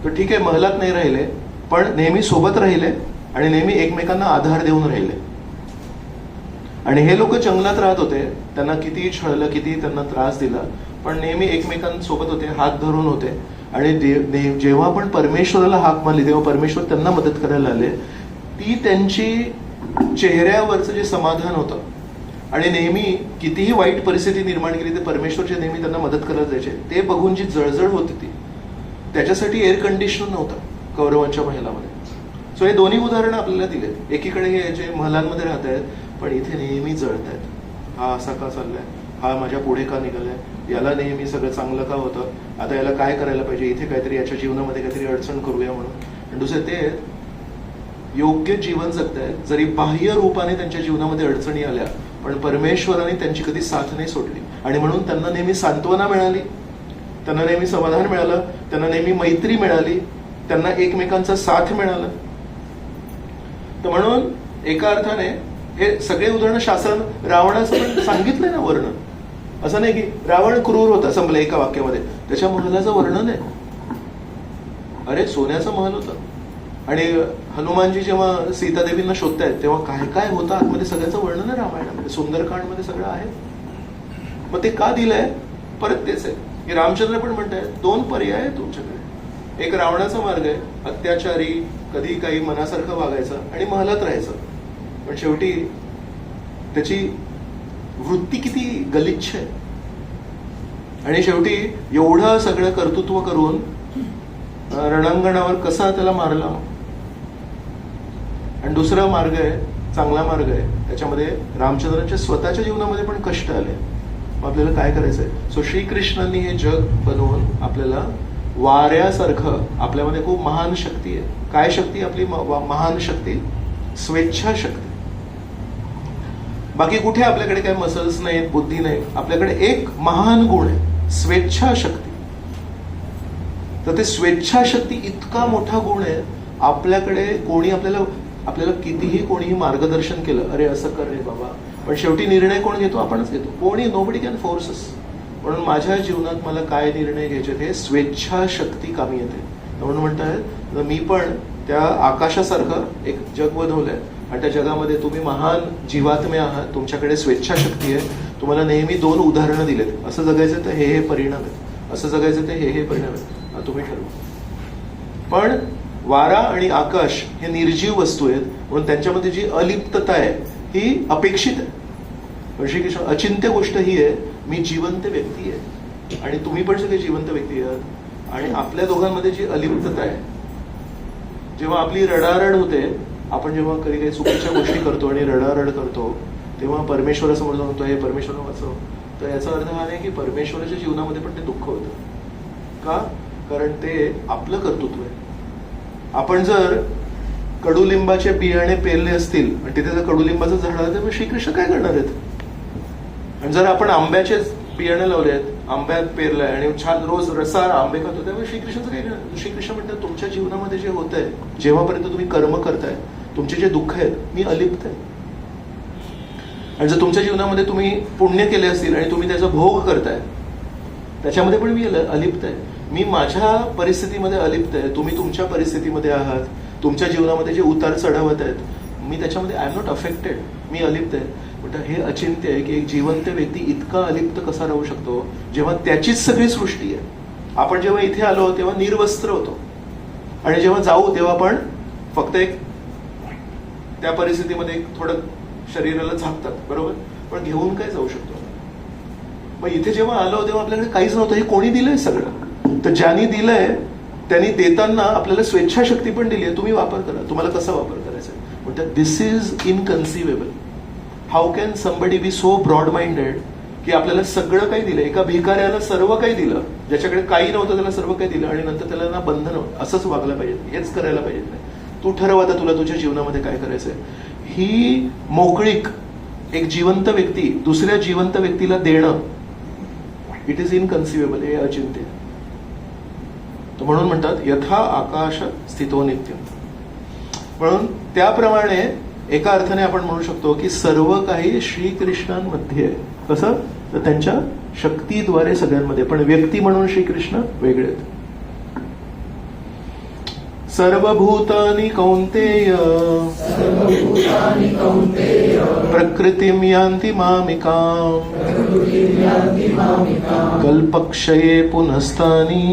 Speaker 1: तर ठीक आहे महलात नाही राहिले, पण नेहमी सोबत राहिले आणि नेहमी एकमेकांना आधार देऊन राहिले. आणि हे लोक जंगलात राहत होते, त्यांना किती छळलं किती त्यांना त्रास दिला, पण नेहमी एकमेकांसोबत होते, हात धरून होते. आणि जेव्हा पण परमेश्वराला हाक मारली तेव्हा परमेश्वर त्यांना मदत करायला आले. ती त्यांची चेहऱ्यावरचं जे समाधान होतं, आणि नेहमी कितीही वाईट परिस्थिती निर्माण केली ते परमेश्वरचे नेहमी त्यांना मदत करायला जायचे, ते बघून जी जळजळ होती ती, त्याच्यासाठी एअर कंडिशनर नव्हतं कौरवांच्या महिलामध्ये. सो हे दोन्ही उदाहरणं आपल्याला दिले. एकीकडे हे जे महलांमध्ये राहत आहेत पण इथे नेहमी जळत आहेत. हा असा का चाललाय, हा माझ्या पुढे का निघालाय, याला नेहमी सगळं चांगलं का होतं, आता याला काय करायला पाहिजे, इथे काहीतरी याच्या जीवनामध्ये काहीतरी अडचण करूया म्हणून. आणि दुसरे ते योग्य जीवन जगतायत, जरी बाह्य रूपाने त्यांच्या जीवनामध्ये अडचणी आल्या पण परमेश्वराने त्यांची कधी साथ नाही सोडली. आणि म्हणून त्यांना नेहमी सांत्वना मिळाली, त्यांना नेहमी समाधान मिळालं, त्यांना नेहमी मैत्री मिळाली, त्यांना एकमेकांचा साथ मिळाला. तर म्हणून एका अर्थाने हे सगळे उदाहरणं शास्त्रानं रावणाचं पण सांगितलंय ना वर्णन. असं नाही की रावण क्रूर होता संपलं एका वाक्यामध्ये, त्याच्या महलाचं वर्णन आहे. अरे सोन्याचं महल होतं आणि हनुमानजी जेव्हा सीतादेवींना शोधतायत तेव्हा काय काय होतं आतमध्ये सगळ्याचं वर्णन आहे रामायणामध्ये, सुंदरकांडमध्ये सगळं आहे. मग ते का दिलंय? परत तेच आहे की रामचंद्र पण म्हणतायत 2 पर्याय आहे तुमच्याकडे. एक रावणाचा मार्ग आहे, अत्याचारी, कधी काही मनासारखं वागायचं आणि महलात राहायचं. पण शेवटी त्याची वृत्ती किती गलिच्छ आहे. आणि शेवटी एवढं सगळं कर्तृत्व करून रणांगणावर कसा त्याला मारला. आणि दुसरा मार्ग आहे, चांगला मार्ग आहे, त्याच्यामध्ये रामचंद्रांच्या स्वतःच्या जीवनामध्ये पण कष्ट आले. मग आपल्याला काय करायचंय? सो श्रीकृष्णांनी हे जग बनवून आपल्याला वाऱ्यासारखं, आपल्यामध्ये खूप महान शक्ती आहे. काय शक्ती आपली महान शक्ती? स्वेच्छाशक्ती. बाकी कुठे आपल्याकडे काही मसल्स नाहीत, बुद्धी नाही. आपल्याकडे एक महान गुण आहे, स्वेच्छाशक्ती. तर ते स्वेच्छाशक्ती इतका मोठा गुण आहे. आपल्याकडे कोणी आपल्याला कितीही कोणीही मार्गदर्शन केलं, अरे असं कर रे बाबा, पण शेवटी निर्णय कोण घेतो? आपणच घेतो. कोणी, नोबडी कॅन फोर्स अस. म्हणून माझ्या जीवनात मला काय निर्णय घ्यायचे ते स्वेच्छाशक्ती कामी येते. म्हणून म्हणतात मी पण त्या आकाशासारखं एक जग बनवलंय आणि त्या जगामध्ये तुम्ही महान जीवात्मे आहात, तुमच्याकडे स्वेच्छाशक्ती आहे. तुम्हाला नेहमी 2 उदाहरणं दिलेत. असं जगायचं तर हे परिणाम आहेत, असं जगायचं तर हे परिणाम आहेत, तुम्ही ठरवा. पण वारा आणि आकाश हे निर्जीव वस्तू आहेत, म्हणून त्यांच्यामध्ये जी अलिप्तता आहे ही अपेक्षित आहे. श्रीकृष्ण अचिंत्य गोष्ट ही आहे, मी जिवंत व्यक्ती आहे आणि तुम्ही पण सगळे जिवंत व्यक्ती आहात. आणि आपल्या दोघांमध्ये जी अलिप्तता आहे, जेव्हा आपली रडारड होते, आपण जेव्हा कधी काही चुकीच्या गोष्टी करतो आणि रडारड करतो, तेव्हा परमेश्वरासमोर जाऊन म्हणतो हे परमेश्वर वाचव. तर याचा अर्थ हा नाही की परमेश्वराच्या जीवनामध्ये पण ते दुःख होतं. का? कारण ते आपलं कर्तृत्व आहे. आपण जर कडुलिंबाचे बियाणे पेरले असतील आणि तिथे जर कडुलिंबाचं झाड आलं तर मग श्रीकृष्ण काय करणार आहेत? आणि जर आपण आंब्याचे बियाणे लावले आहेत, आंब्यात पेरलाय आणि छान रोज रसाळ आंबे खातो, त्यामुळे श्रीकृष्णाचं काय करणार? श्रीकृष्ण म्हणतात तुमच्या जीवनामध्ये जे होत आहे, जेव्हापर्यंत तुम्ही कर्म करताय, तुमचे जे दुःख आहेत, मी अलिप्त आहे. आणि जर तुमच्या जीवनामध्ये तुम्ही पुण्य केले असतील आणि तुम्ही त्याचा भोग करताय, त्याच्यामध्ये पण मी अलिप्त आहे. मी माझ्या परिस्थितीमध्ये अलिप्त आहे, तुम्ही तुमच्या परिस्थितीमध्ये आहात. तुमच्या जीवनामध्ये जे उतार चढावत आहेत, मी त्याच्यामध्ये आय एम नॉट अफेक्टेड, मी अलिप्त आहे. पण हे अचिंत्य आहे की एक जिवंत व्यक्ती इतका अलिप्त कसा राहू शकतो जेव्हा त्याचीच सगळी सृष्टी आहे. आपण जेव्हा इथे आलो तेव्हा निर्वस्त्र होतो आणि जेव्हा जाऊ तेव्हा आपण फक्त एक त्या परिस्थितीमध्ये थोडं शरीराला झाकतात, बरोबर, पण घेऊन काय जाऊ शकतो. मग इथे जेव्हा आलो तेव्हा आपल्याकडे काहीच नव्हतं. हे कोणी दिलंय सगळं? तर ज्यांनी दिलंय त्यांनी देताना आपल्याला स्वेच्छाशक्ती पण दिली आहे, तुम्ही वापर करा, तुम्हाला कसा वापर करायचा आहे. म्हणतात this is inconceivable. How can somebody be so broad minded की आपल्याला सगळं काही दिलं, एका भिकाऱ्याला सर्व काही दिलं, ज्याच्याकडे काही नव्हतं त्याला सर्व काही दिलं आणि नंतर त्याला ना बंधन, असंच वागलं पाहिजे, हेच करायला पाहिजे नाही. तू ठरव आता तुला तुझ्या जीवनामध्ये काय करायचंय. ही मोकळीक एक जिवंत व्यक्ती दुसऱ्या जिवंत व्यक्तीला देणं, इट इज इनकन्सिवेबल, हे अचिंत्य. म्हणून म्हणतात यथा आकाश स्थितो नित्यम. म्हणून त्याप्रमाणे एका अर्थाने आपण म्हणू शकतो की सर्व काही श्रीकृष्णांमध्ये आहे. कसं? तर त्यांच्या शक्तीद्वारे सगळ्यांमध्ये, पण व्यक्ती म्हणून श्रीकृष्ण वेगळे आहेत. सर्वभूतानि कौन्तेय प्रकृतिं यान्ति मामिकाम् कल्पक्षये पुनस्तानि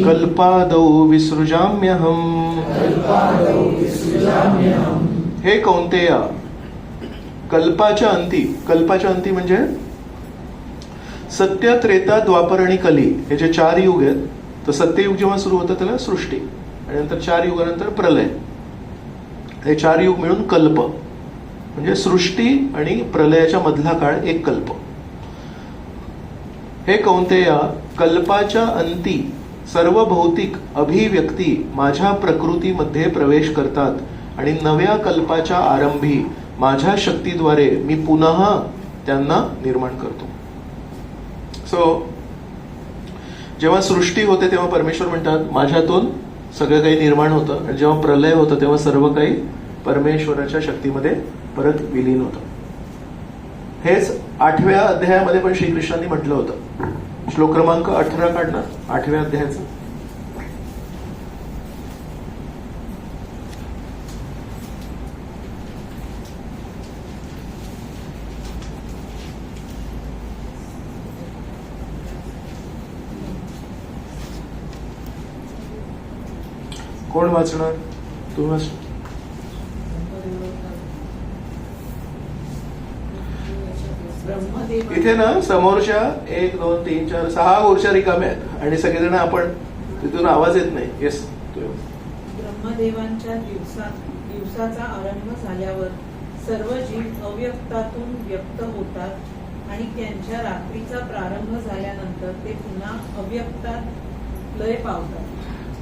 Speaker 1: कल्पादौ विसृजाम्यहम्. हे कौन्तेय, कल्पाच्या अंती म्हणजे सत्य, त्रेता, द्वापर आणि कली हे जे 4 युग आहेत. तर सत्ययुग जेव्हा सुरू होतं त्याला सृष्टी, आणि नंतर 4 युगानंतर प्रलय. हे 4 युग मिळून कल्प म्हणजे सृष्टी आणि प्रलयाच्या मधला काळ एक कल्प. हे कौन्तेय, कल्पाच्या अंती सर्व भौतिक अभिव्यक्ती माझ्या प्रकृतीमध्ये प्रवेश करतात आणि नव्या कल्पाच्या आरंभी माझ्या शक्तीद्वारे मी पुन्हा त्यांना निर्माण करतो. सो जेव्हा सृष्टी होते तेव्हा परमेश्वर म्हणतात माझ्यातून सगळं काही निर्माण होतं, आणि जेव्हा प्रलय होतं तेव्हा सर्व काही परमेश्वराच्या शक्तीमध्ये परत विलीन होतं. हेच 8व्या अध्यायामध्ये पण श्रीकृष्णांनी म्हटलं होतं. श्लोक क्रमांक 18 काढणार 8व्या अध्यायाचं. कोण वाचणार? तुम्ही वाच.
Speaker 6: ब्रह्मदेव
Speaker 1: इथे ना समोरच्या 1 2 3 4 6 गोष्टी रिकाम्या आहेत आणि सगळेजण आपण तिथून आवाज येत नाही. येस,
Speaker 6: ब्रह्मदेवांच्या दिवसाचा आरंभ झाल्यावर सर्व जीव अव्यक्तातून व्यक्त होतात आणि त्यांच्या रात्रीचा प्रारंभ झाल्यानंतर ते पुन्हा अव्यक्तात लय पावतात.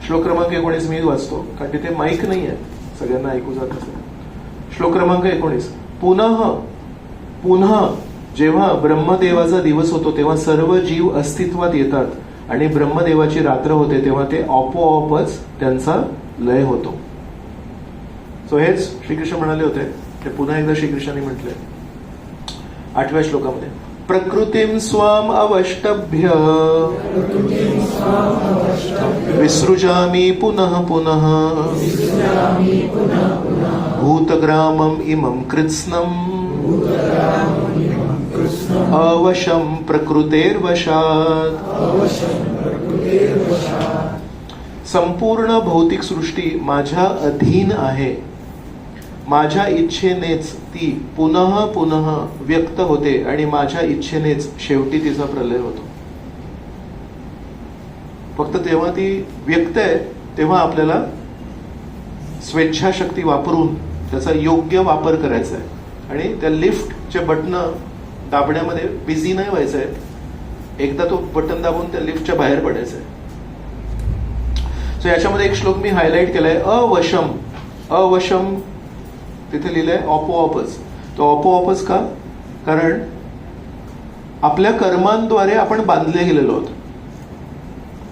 Speaker 1: श्लोक क्रमांक 19 मी वाचतो कारण तिथे माईक नाही आहे, सगळ्यांना ऐकू जात असेल. श्लोक क्रमांक 19. पुन्हा जेव्हा ब्रह्मदेवाचा दिवस होतो तेव्हा सर्व जीव अस्तित्वात येतात आणि ब्रह्मदेवाची रात्र होते तेव्हा ते आपोआपच त्यांचा लय होतो. सो हेच श्रीकृष्ण म्हणाले होते, ते पुन्हा एकदा श्रीकृष्णाने म्हटलंय 8व्या श्लोकामध्ये. प्रकृतीम स्वाम अवष्टभ्य विसृजामि पुनः पुनः भूतग्रामम इमं कृत्स्नम् अवशं प्रकृतेर्वशात्. संपूर्ण भौतिक सृष्टी माझ्या अधीन आहे. माझ्या इच्छेनेच ती पुनः पुनः व्यक्त होते आणि माझ्या इच्छेनेच शेवटी तिचा प्रलय होतो. फक्त तेव्हा ती व्यक्त आहे तेव्हा आपल्याला स्वेच्छाशक्ती वापरून त्याचा योग्य वापर करायचा आहे आणि त्या लिफ्टचे बटन दाबण्यामध्ये बिझी नाही व्हायचंय. एकदा तो बटन दाबून त्या लिफ्टच्या बाहेर पडायचंय. सो याच्यामध्ये एक श्लोक मी हायलाइट केलाय, अवशम तिथे लिहिलंय आपोआपच. तो आपोआपच का? कारण आपल्या कर्मांद्वारे आपण बांधले गेलेलो आहोत.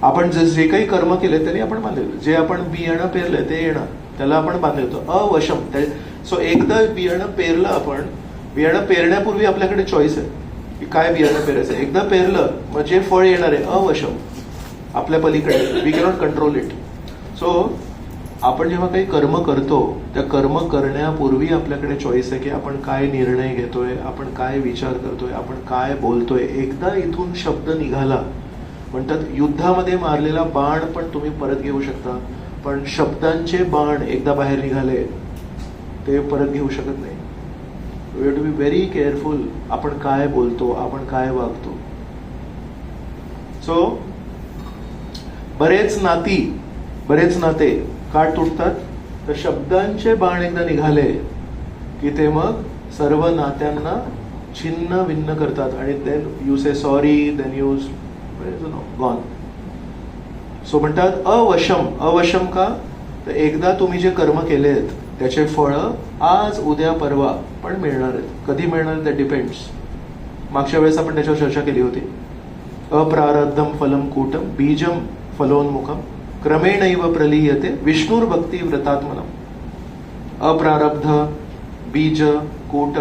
Speaker 1: आपण जे काही कर्म केले त्यांनी आपण बांधलेलो. जे आपण बियाणं पेरलंय ते येणं त्याला आपण बांधले होतो. अवशम. सो एकदा बियाणं पेरलं आपण, बियाणं पेरण्यापूर्वी आपल्याकडे चॉईस आहे की काय बियाणं पेरायचं. एकदा पेरलं मग जे फळ येणार आहे अवशम, आपल्या पलीकडे. We cannot control it. So आपण जेव्हा काही कर्म करतो त्या कर्म करण्यापूर्वी आपल्याकडे चॉईस आहे की आपण काय निर्णय घेतोय, आपण काय विचार करतोय, आपण काय बोलतोय. एकदा इथून शब्द निघाला, म्हणतात युद्धामध्ये मारलेला बाण पण तुम्ही परत घेऊ शकता, पण शब्दांचे बाण एकदा बाहेर निघाले ते परत घेऊ शकत नाही. We have to be very careful. आपण काय बोलतो, आपण काय वागतो. सो बरेच नाते का तुटतात? तर शब्दांचे बाण एकदा निघाले की ते मग सर्व नात्यांना छिन्न भिन्न करतात आणि then you say sorry, then you gone. So म्हणतात अवशम का? तर एकदा तुम्ही जे कर्म केलेत त्याचे फळ आज उद्या परवा पण मिळणार आहेत. कधी मिळणार ते डिपेंड्स. मागच्या वेळेस आपण त्याच्यावर चर्चा केली होती. अप्रारब्धम फलम कूटम बीजम फलोन्मुखम क्रमेणैव प्रलीयते विष्णुर्भक्ती व्रतात्मनम. अप्रारब्ध, बीज, कूट,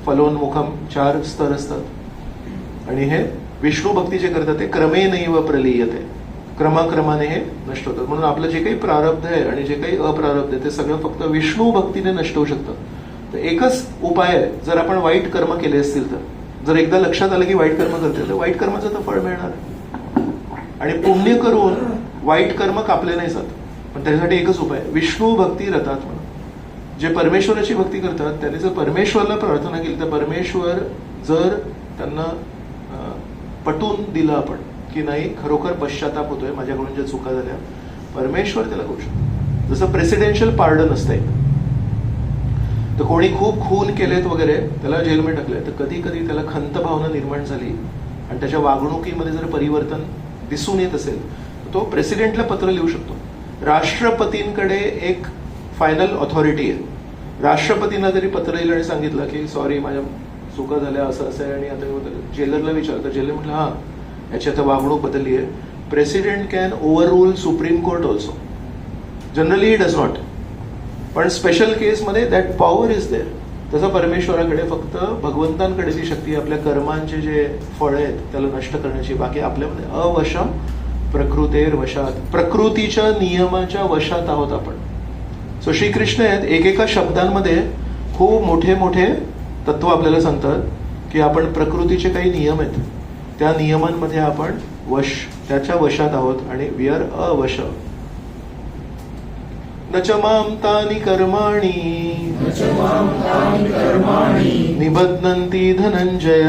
Speaker 1: फलोन्मुखम 4 स्तर असतात आणि हे विष्णू भक्ती जे करतात ते क्रमेणैव प्रलीयते, क्रमाक्रमाने हे नष्ट होतात. म्हणून आपलं जे काही प्रारब्ध आहे आणि जे काही अप्रारब्ध आहे ते सगळं फक्त विष्णू भक्तीने नष्ट होऊ शकतं. तर एकच उपाय आहे, जर आपण वाईट कर्म केले असतील तर, जर एकदा लक्षात आलं की वाईट कर्म करते तर वाईट कर्माचं तर फळ मिळणार. आणि पुण्य करून वाईट कर्म कापले नाही जात. पण त्यासाठी एकच उपाय, विष्णू भक्ती रथात म्हणून. जे परमेश्वराची भक्ती करतात त्यांनी जर परमेश्वरला प्रार्थना केली तर परमेश्वर जर त्यांना पटवून दिलं आपण की नाही खरोखर पश्चाताप होतोय, माझ्याकडून ज्या चुका झाल्या, परमेश्वर त्याला करू शकतो. जसं प्रेसिडेन्शियल पार्डन असतंय. तर कोणी खूप खून केलेत वगैरे त्याला जेलमध्ये टाकलंय तर कधी कधी त्याला खंत भावना निर्माण झाली आणि त्याच्या वागणुकीमध्ये जर परिवर्तन दिसून येत असेल तर तो प्रेसिडेंटला पत्र लिहू शकतो. राष्ट्रपतींकडे एक फायनल ऑथॉरिटी आहे. राष्ट्रपतींना जरी पत्र लिहिलं आणि सांगितलं की सॉरी माझ्या चुका झाल्या असं असं आहे आणि आता जेलरला विचारलं तर जेलर म्हटलं हा याची आता वागणूक बदलली आहे. President can over rule supreme court also. Generally he does not. पण स्पेशल केसमध्ये दॅट पॉवर इज देअर. तसं परमेश्वराकडे फक्त भगवंतांकडे ती शक्ती आपल्या कर्मांचे जे फळ आहेत त्याला नष्ट करण्याची. बाकी आपल्यामध्ये अवशम प्रकृतेर वशात, प्रकृतीच्या नियमाच्या वशात आहोत आपण. सो श्रीकृष्ण आहेत एकेका शब्दांमध्ये खूप मोठे मोठे तत्व आपल्याला सांगतात की आपण प्रकृतीचे काही नियम आहेत त्या नियमांमध्ये आपण त्याच्या वशात आहोत आणि वी आर अवश. न च मां तानि कर्माणि निबध्नन्ति धनञ्जय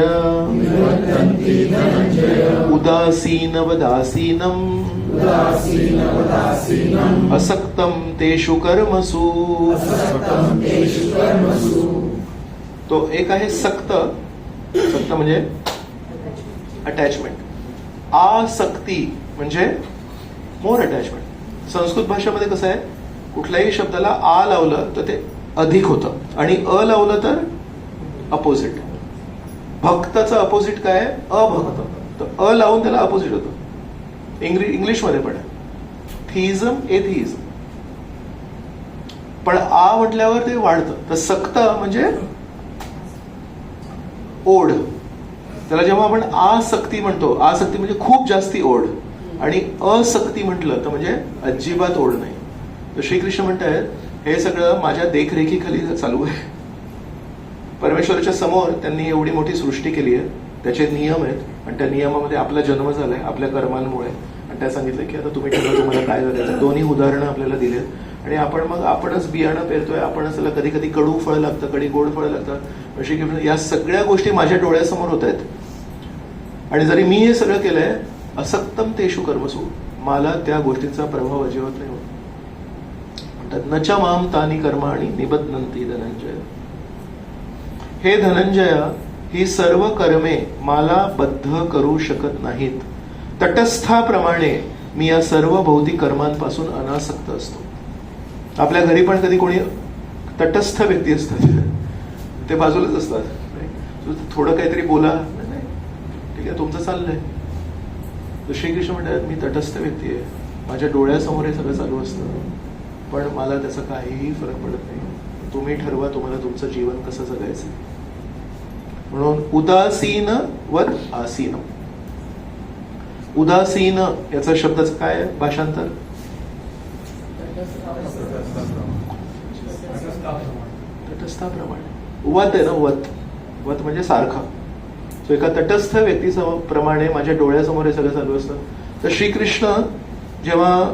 Speaker 1: उदासीनवदासीनम् असक्तं तेषु कर्मसु. तो एक आहे सक्त. सक्त म्हणजे अटॅचमेंट. आसक्ती म्हणजे मोर अटॅचमेंट. संस्कृत भाषेमध्ये कसं आहे, कुठल्याही शब्दाला आ लावलं तर ते अधिक होतं आणि अ लावलं तर अपोजिट. भक्ताचं अपोजिट काय आहे, अभक्त. तर अ लावून त्याला अपोजिट होतं. इंग्लिशमध्ये पण आहे थिइझम, एथिइझम. पण आ म्हटल्यावर ते वाढतं. तर सक्त म्हणजे ओढ. त्याला जेव्हा आपण आसक्ती म्हणतो, आसक्ती म्हणजे खूप जास्ती ओढ, आणि असक्ती म्हटलं तर म्हणजे अजिबात ओढ नाही. तर श्रीकृष्ण म्हणतायत हे सगळं माझ्या देखरेखीखाली चालू आहे. परमेश्वराच्या समोर त्यांनी एवढी मोठी सृष्टी केली आहे, त्याचे नियम आहेत, आणि त्या नियमामध्ये आपला जन्म झालाय आपल्या कर्मांमुळे. आणि त्या सांगितलं की आता तुम्ही ठरवा तुम्हाला काय करायचं. दोन्ही उदाहरणं आपल्याला दिली आहेत. आणि आपणच बियाणं पेरतोय, आपणच त्याला कधी कधी कडू फळ लागतं, कधी गोड फळ लागतं. श्रीकृष्ण या सगळ्या गोष्टी माझ्या डोळ्यासमोर होत आहेत, आणि जरी मी हे सगळं केलंय, असक्तम तेषु कर्मसु, मला त्या गोष्टींचा प्रभाव अजिबात नाही होत. म्हणतात न च मां तानि कर्माणि निबध्नन्ति धनंजय. हे धनंजय, ही सर्व कर्मे मला बद्ध करू शकत नाहीत. तटस्थाप्रमाणे मी या सर्व भौतिक कर्मांपासून अनासक्त असतो. आपल्या घरी पण कधी कोणी तटस्थ व्यक्ती असतात, ते बाजूलाच असतात. थोडं काहीतरी बोला, नाही ठीक आहे तुमचं चाललंय. तर श्रीकृष्ण म्हणतात मी तटस्थ व्यक्ती आहे, माझ्या डोळ्यासमोर हे सगळं चालू असतं, पण मला त्याचा काहीही फरक पडत नाही. तुम्ही ठरवा तुम्हाला तुमचं जीवन कसं जगायचं. म्हणून उदासीन वद आसीन. उदासीन याचा शब्दाचं काय आहे भाषांतर? तटस्थाप्रमाणे. वत आहे ना, वत. वत म्हणजे सारखा. तो एका तटस्थ व्यक्तीप्रमाणे माझ्या डोळ्यासमोर हे सगळं चालू असतं. तर श्रीकृष्ण जेव्हा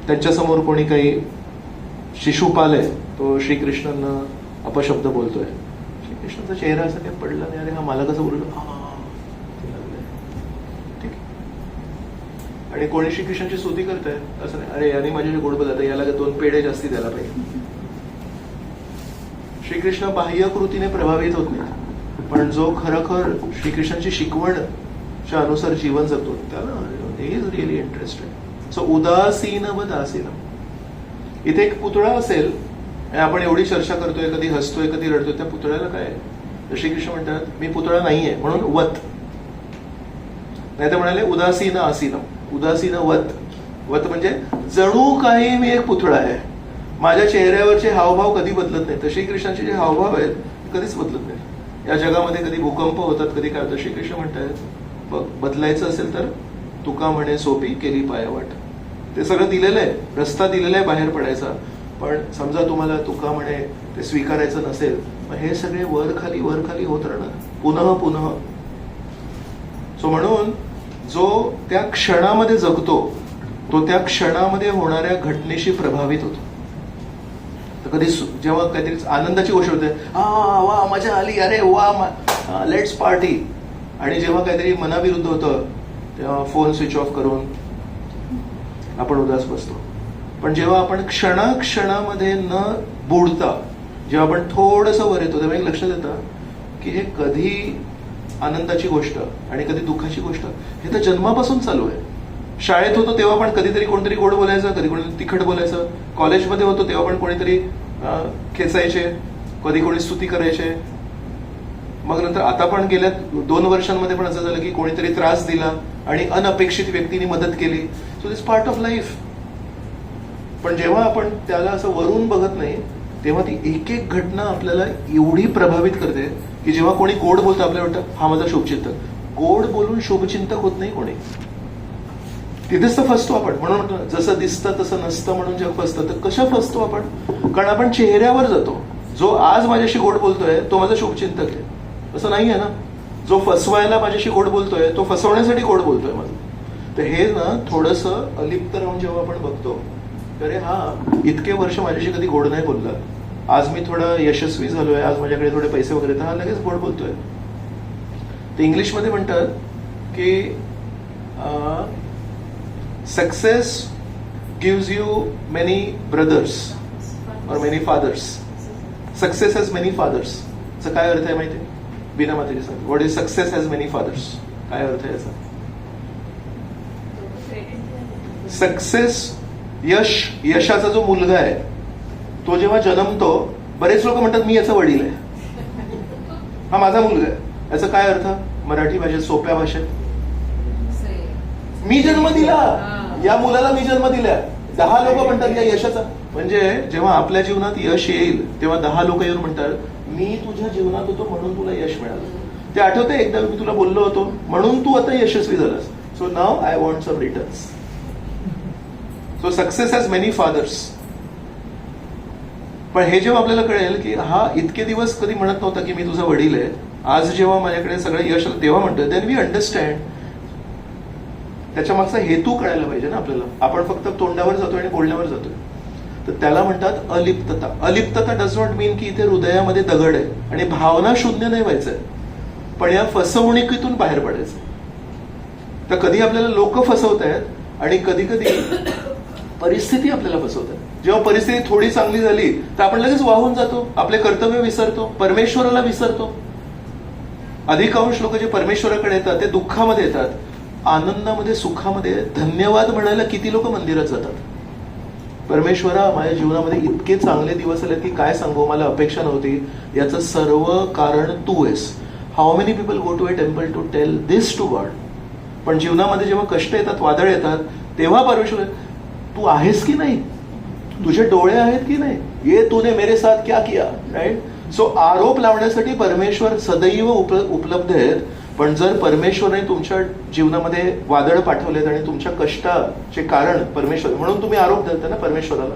Speaker 1: त्यांच्यासमोर कोणी काही शिशुपाल आहे, तो श्रीकृष्णांना अपशब्द बोलतोय, श्रीकृष्णाचा चेहरा असं काही पडला नाही, अरे हा मला कसं बोललो, ठीक. आणि कोणी श्रीकृष्णाची स्तुती करताय असं नाही, अरे याने माझ्याशी गोड बोलत, याला 2 पेढे जास्ती द्यायला पाहिजे. श्रीकृष्ण बाह्य कृतीने प्रभावित होत नाही, पण जो खरोखर श्रीकृष्णाची शिकवणच्या अनुसार जीवन जगतो त्याला इज रिअली इंटरेस्टेड. सो उदासीन वद आसीन. इथे एक पुतळा असेल, आपण एवढी चर्चा करतोय, कधी हसतोय कधी रडतोय, त्या पुतळ्याला काय आहे? श्रीकृष्ण म्हणतात मी पुतळा नाहीये म्हणून वत. नाही तर म्हणाले उदासीन आसीनम. उदासीन वत. वत म्हणजे जणू काही मी एक पुतळा आहे, माझ्या चेहऱ्यावरचे हावभाव कधी बदलत नाही. तर श्रीकृष्णाचे जे हावभाव आहेत कधीच बदलत नाही. या जगामध्ये कधी भूकंप होतात, कधी काय होतं, श्रीकृष्ण म्हणतात बघ बदलायचं असेल तर तुका म्हणे सोपी केली पायवाट. ते सगळं दिलेलं आहे, रस्ता दिलेला आहे बाहेर पडायचा, पण समजा तुम्हाला तुका म्हणे ते स्वीकारायचं नसेल, मग हे सगळे वर खाली होत राहणार पुनः पुनः. सो म्हणून जो त्या क्षणामध्ये जगतो तो त्या क्षणामध्ये होणाऱ्या घटनेशी प्रभावित होतो. तर कधी जेव्हा काहीतरी आनंदाची गोष्ट होते, वा मजा आली, अरे वा लेट्स पार्टी, आणि जेव्हा काहीतरी मनाविरुद्ध होतं तेव्हा फोन स्विच ऑफ करून आपण उदास बसतो. पण जेव्हा आपण क्षणामध्ये न बुडता जेव्हा आपण थोडंसं वर येतो, तेव्हा एक लक्षात येतं की हे कधी आनंदाची गोष्ट आणि कधी दुःखाची गोष्ट, हे तर जन्मापासून चालू आहे. शाळेत होतो तेव्हा पण कधीतरी कोणतरी गोड बोलायचं, कधी कोणी तिखट बोलायचं. कॉलेजमध्ये होतो तेव्हा पण कोणीतरी खेचायचे, कधी कोणी स्तुती करायचे. मग नंतर आता पण गेल्या 2 वर्षांमध्ये पण असं झालं की कोणीतरी त्रास दिला आणि अनपेक्षित व्यक्तीने मदत केली. So this part of life. पण जेव्हा आपण त्याला असं वरून बघत नाही, तेव्हा ती एक एक घटना आपल्याला एवढी प्रभावित करते की जेव्हा कोणी गोड बोलतं आपल्याला वाटतं हा माझा शुभचिंतक. गोड बोलून शुभचिंतक होत नाही कोणी. तिथेच तर फसतो आपण. म्हणून जसं दिसतं तसं नसतं म्हणून जेव्हा फसतं, तर कशा फसतो आपण? कारण आपण चेहऱ्यावर जातो. जो आज माझ्याशी गोड बोलतोय तो माझा शुभचिंतक आहे असं नाही आहे ना. जो फसवायला माझ्याशी गोड बोलतोय तो फसवण्यासाठी गोड बोलतोय माझं. तर हे ना थोडंसं अलिप्त राहून जेव्हा आपण बघतो अरे हा इतके वर्ष माझ्याशी कधी गोड नाही बोलला, आज मी थोडं यशस्वी झालोय, आज माझ्याकडे थोडे पैसे वगैरे, तर हा लगेच गोड बोलतोय. ते इंग्लिशमध्ये म्हणतात की success gives you many brothers और many fathers. Success has many fathers चा काय अर्थ आहे माहिती आहे? बिना मातेची सांग, what is success has many fathers, काय अर्थ आहे याचा? सक्सेस, यशाचा जो मुलगा आहे तो जेव्हा जन्मतो, बरेच लोक म्हणतात मी याचा वडील आहे, हा माझा मुलगा आहे. याचा काय अर्थ मराठी भाषेत, सोप्या भाषेत? मी जन्म दिला, या मुलाला मी जन्म दिला. 10 लोक म्हणतात या यशाचा, म्हणजे जेव्हा आपल्या जीवनात यश येईल तेव्हा 10 लोक येऊन म्हणतात मी तुझ्या जीवनात होतो म्हणून तुला यश मिळालं. ते आठवतंय एकदा मी तुला बोललो होतो म्हणून तू आता यशस्वी झालास. So now I want some returns. So success has many fathers. पण हे जेव्हा आपल्याला कळेल की हा इतके दिवस कधी म्हणत नव्हता की मी तुझा वडील आहे, आज जेव्हा माझ्याकडे सगळं यश आलं तेव्हा म्हणतोय, देन वी अंडरस्टँड. त्याच्या मागचा हेतू कळायला पाहिजे ना आपल्याला. आपण फक्त तोंडावर जातोय आणि बोलण्यावर जातोय. तर त्याला म्हणतात अलिप्तता. अलिप्तता डज नॉट मीन की इथे हृदयामध्ये दगड आहे आणि भावना शून्य नाही व्हायचंय, पण या फसवणुकीतून बाहेर पडायचं. तर कधी आपल्याला लोक फसवत आहेत आणि कधी कधी परिस्थिती आपल्याला फसवत आहे. जेव्हा परिस्थिती थोडी चांगली झाली तर आपण लगेच वाहून जातो, आपले कर्तव्य विसरतो, परमेश्वराला विसरतो. अधिकांश लोक जे परमेश्वराकडे येतात ते दुःखामध्ये येतात. आनंदामध्ये, सुखामध्ये धन्यवाद म्हणायला किती लोक मंदिरात जातात. परमेश्वरा माझ्या जीवनामध्ये इतके चांगले दिवस आले की काय सांगू, मला अपेक्षा नव्हती, याचं सर्व कारण तू आहेस. How many people go to a temple to tell this to God. पण जीवनामध्ये जेव्हा कष्ट येतात, वादळ येतात, तेव्हा परमेश्वर तू आहेस की नाही, तुझे डोळे आहेत की नाही, ये तूने मेरे साथ क्या किया, राईट. सो आरोप लावण्यासाठी परमेश्वर सदैव उपलब्ध आहेत. पण जर परमेश्वराने तुमच्या जीवनामध्ये वादळ पाठवलेत आणि तुमच्या कष्टाचे कारण परमेश्वर, म्हणून तुम्ही आरोप धरता ना परमेश्वराला,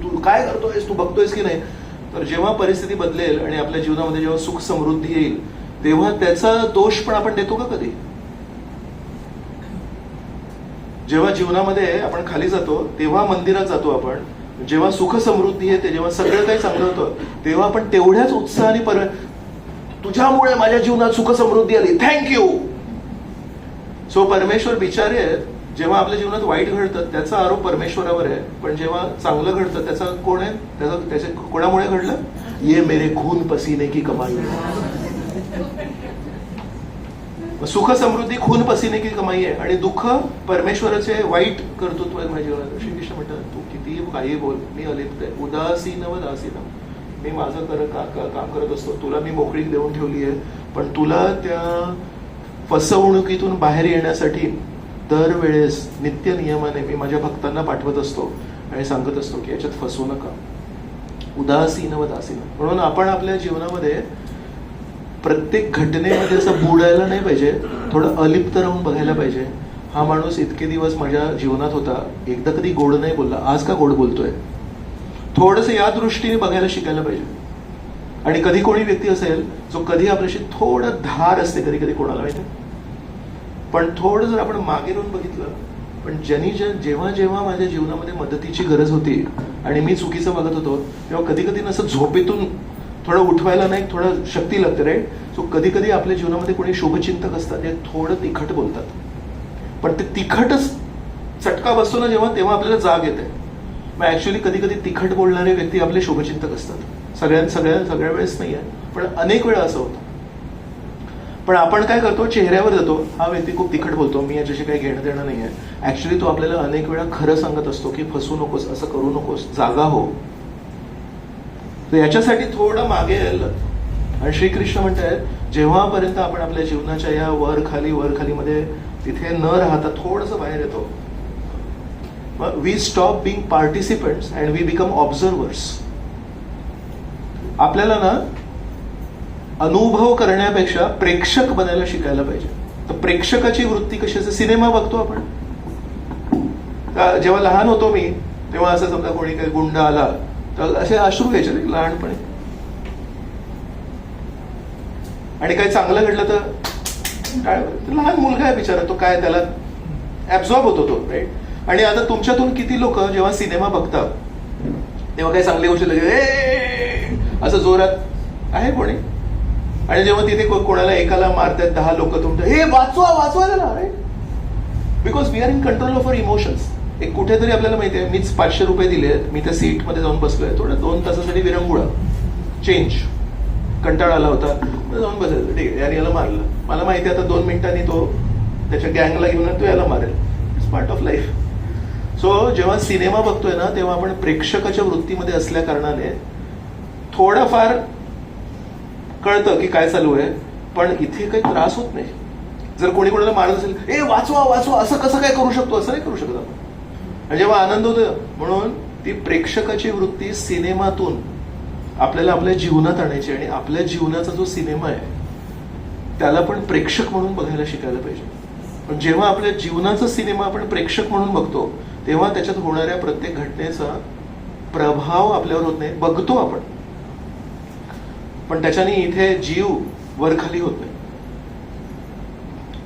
Speaker 1: तू काय करतोयस, तू बघतोयस की नाही. तर जेव्हा परिस्थिती बदलेल आणि आपल्या जीवनामध्ये जेव्हा सुख समृद्धी येईल तेव्हा त्याचा दोष पण आपण देतो का कधी? जेव्हा जीवनामध्ये आपण खाली जातो तेव्हा मंदिरात जातो आपण, जेव्हा सुख समृद्धी येते, जेव्हा सगळं काही चांगलं होतं तेव्हा आपण तेवढ्याच उत्साहाने तुझ्यामुळे माझ्या जीवनात सुख समृद्धी आली, थँक्यू. सो परमेश्वर बिचारे आहेत. जेव्हा आपल्या जीवनात वाईट घडतं त्याचा आरोप परमेश्वरावर आहे, पण जेव्हा चांगलं घडतं त्याचा कोण आहे, त्याच्या कोणामुळे घडलं? ये मेरे खून पसीने की कमाई. सुख समृद्धी खून पसीने की कमाई आहे आणि दुःख परमेश्वराचे वाईट कर्तृत्व आहे माझ्या जीवनात. श्रीकृष्ण म्हणतात तू किती काही बोल, मी अलिप्त आहे, उदासीन व दासीन, मी माझं काम करत असतो, तुला मी मोकळीक देऊन ठेवली आहे. पण तुला त्या फसवणुकीतून बाहेर येण्यासाठी दरवेळेस नित्य नियमाने मी माझ्या भक्तांना पाठवत असतो आणि सांगत असतो की याच्यात फसवू नका, उदासीन व दासीन. म्हणून आपण आपल्या जीवनामध्ये प्रत्येक घटनेमध्ये असं बुडायला नाही पाहिजे, थोडं अलिप्त राहून बघायला पाहिजे. हा माणूस इतके दिवस माझ्या जीवनात होता, एकदा कधी गोड नाही बोलला, आज का गोड बोलतोय. थोडंसं या दृष्टीने बघायला शिकायला पाहिजे. आणि कधी कोणी व्यक्ती असेल जो कधी आपल्याशी थोडं धार असते, कधी कधी कोणाला माहिती, पण थोडं जर आपण मागे राहून बघितलं, पण जेव्हा जेव्हा माझ्या जीवनामध्ये मदतीची गरज होती आणि मी चुकीचं बघत होतो तेव्हा कधी कधी नसं झोपेतून थोडं उठवायला नाही, थोडं शक्ती लागते, राईट. सो कधी कधी आपल्या जीवनामध्ये कोणी शुभचिंतक असतात, ते थोडं तिखट बोलतात, पण ते तिखटच चटका बसतो ना जेव्हा, तेव्हा आपल्याला जाग येते. मग ऍक्च्युअली कधी कधी तिखट बोलणारे व्यक्ती आपले शुभचिंतक असतात. सगळ्या वेळेस नाही आहे, पण अनेक वेळा असं होतं. पण आपण काय करतो, चेहऱ्यावर जातो, हा व्यक्ती खूप तिखट बोलतो, मी याच्याशी काही घेणं देणं नाही आहे. ऍक्च्युअली तो आपल्याला अनेक वेळा खरं सांगत असतो की फसू नकोस, असं करू नकोस, जागा हो. तर याच्यासाठी थोडं मागे यायला. आणि श्रीकृष्ण म्हणतायत जेव्हापर्यंत आपण आपल्या जीवनाच्या या वर खाली मध्ये तिथे न राहता थोडंसं बाहेर येतो, we stop being participants and we become observers. आपल्याला ना अनुभव करण्यापेक्षा प्रेक्षक बनायला शिकायला पाहिजे. तर प्रेक्षकाची वृत्ती कशी असते, सिनेमा बघतो आपण. जेव्हा लहान होतो मी तेव्हा असं समजा कोणी काही गुंड आला तर असे अश्रू घ्यायचे लहानपणी, आणि काही चांगलं घडलं तर लहान मुलगा आहे बिचारा, तो काय त्याला ऍब्झॉर्ब होतो तो, राईट. आणि आता तुमच्यातून किती लोक जेव्हा सिनेमा बघतात तेव्हा काही चांगली गोष्ट लगेच "ए!" असं जोरात आहे कोणी, आणि जेव्हा तिथे कोणाला एकाला मारतात 10 लोक तुमच्या हे वाचवा वाचवा त्याला, because we are in control of our emotions. एक कुठेतरी आपल्याला माहिती आहे, मीच 500 रुपये दिले, मी त्या सीटमध्ये जाऊन बसलोय, थोडं 2 तासासाठी विरंगुळा चेंज, कंटाळा आला होता, जाऊन बसायचं, ठीक आहे, याने याला मारलं, मला माहिती आहे आता 2 मिनिटांनी तो त्याच्या गँगला घेऊन तो याला मारेल, it's part of life. So जेव्हा सिनेमा बघतोय ना तेव्हा आपण प्रेक्षकाच्या वृत्तीमध्ये असल्या कारणाने थोडंफार कळतं की काय चालू आहे, पण इथे काही त्रास होत नाही. जर कोणी कोणाला मारत असेल, ए वाचवा वाचवा, असं कसं काय करू शकतो, असं नाही करू शकत आपण. आणि जेव्हा आनंद होतो, म्हणून ती प्रेक्षकाची वृत्ती सिनेमातून आपल्याला आपल्या जीवनात आणायची, आणि आपल्या जीवनाचा जो सिनेमा आहे त्याला पण प्रेक्षक म्हणून बघायला शिकायला पाहिजे. पण जेव्हा आपल्या जीवनाचा सिनेमा आपण प्रेक्षक म्हणून बघतो तेव्हा त्याच्यात होणाऱ्या प्रत्येक घटनेचा प्रभाव आपल्यावर होत नाही, बघतो आपण, पण त्याच्याने इथे जीव वरखाली होत नाही.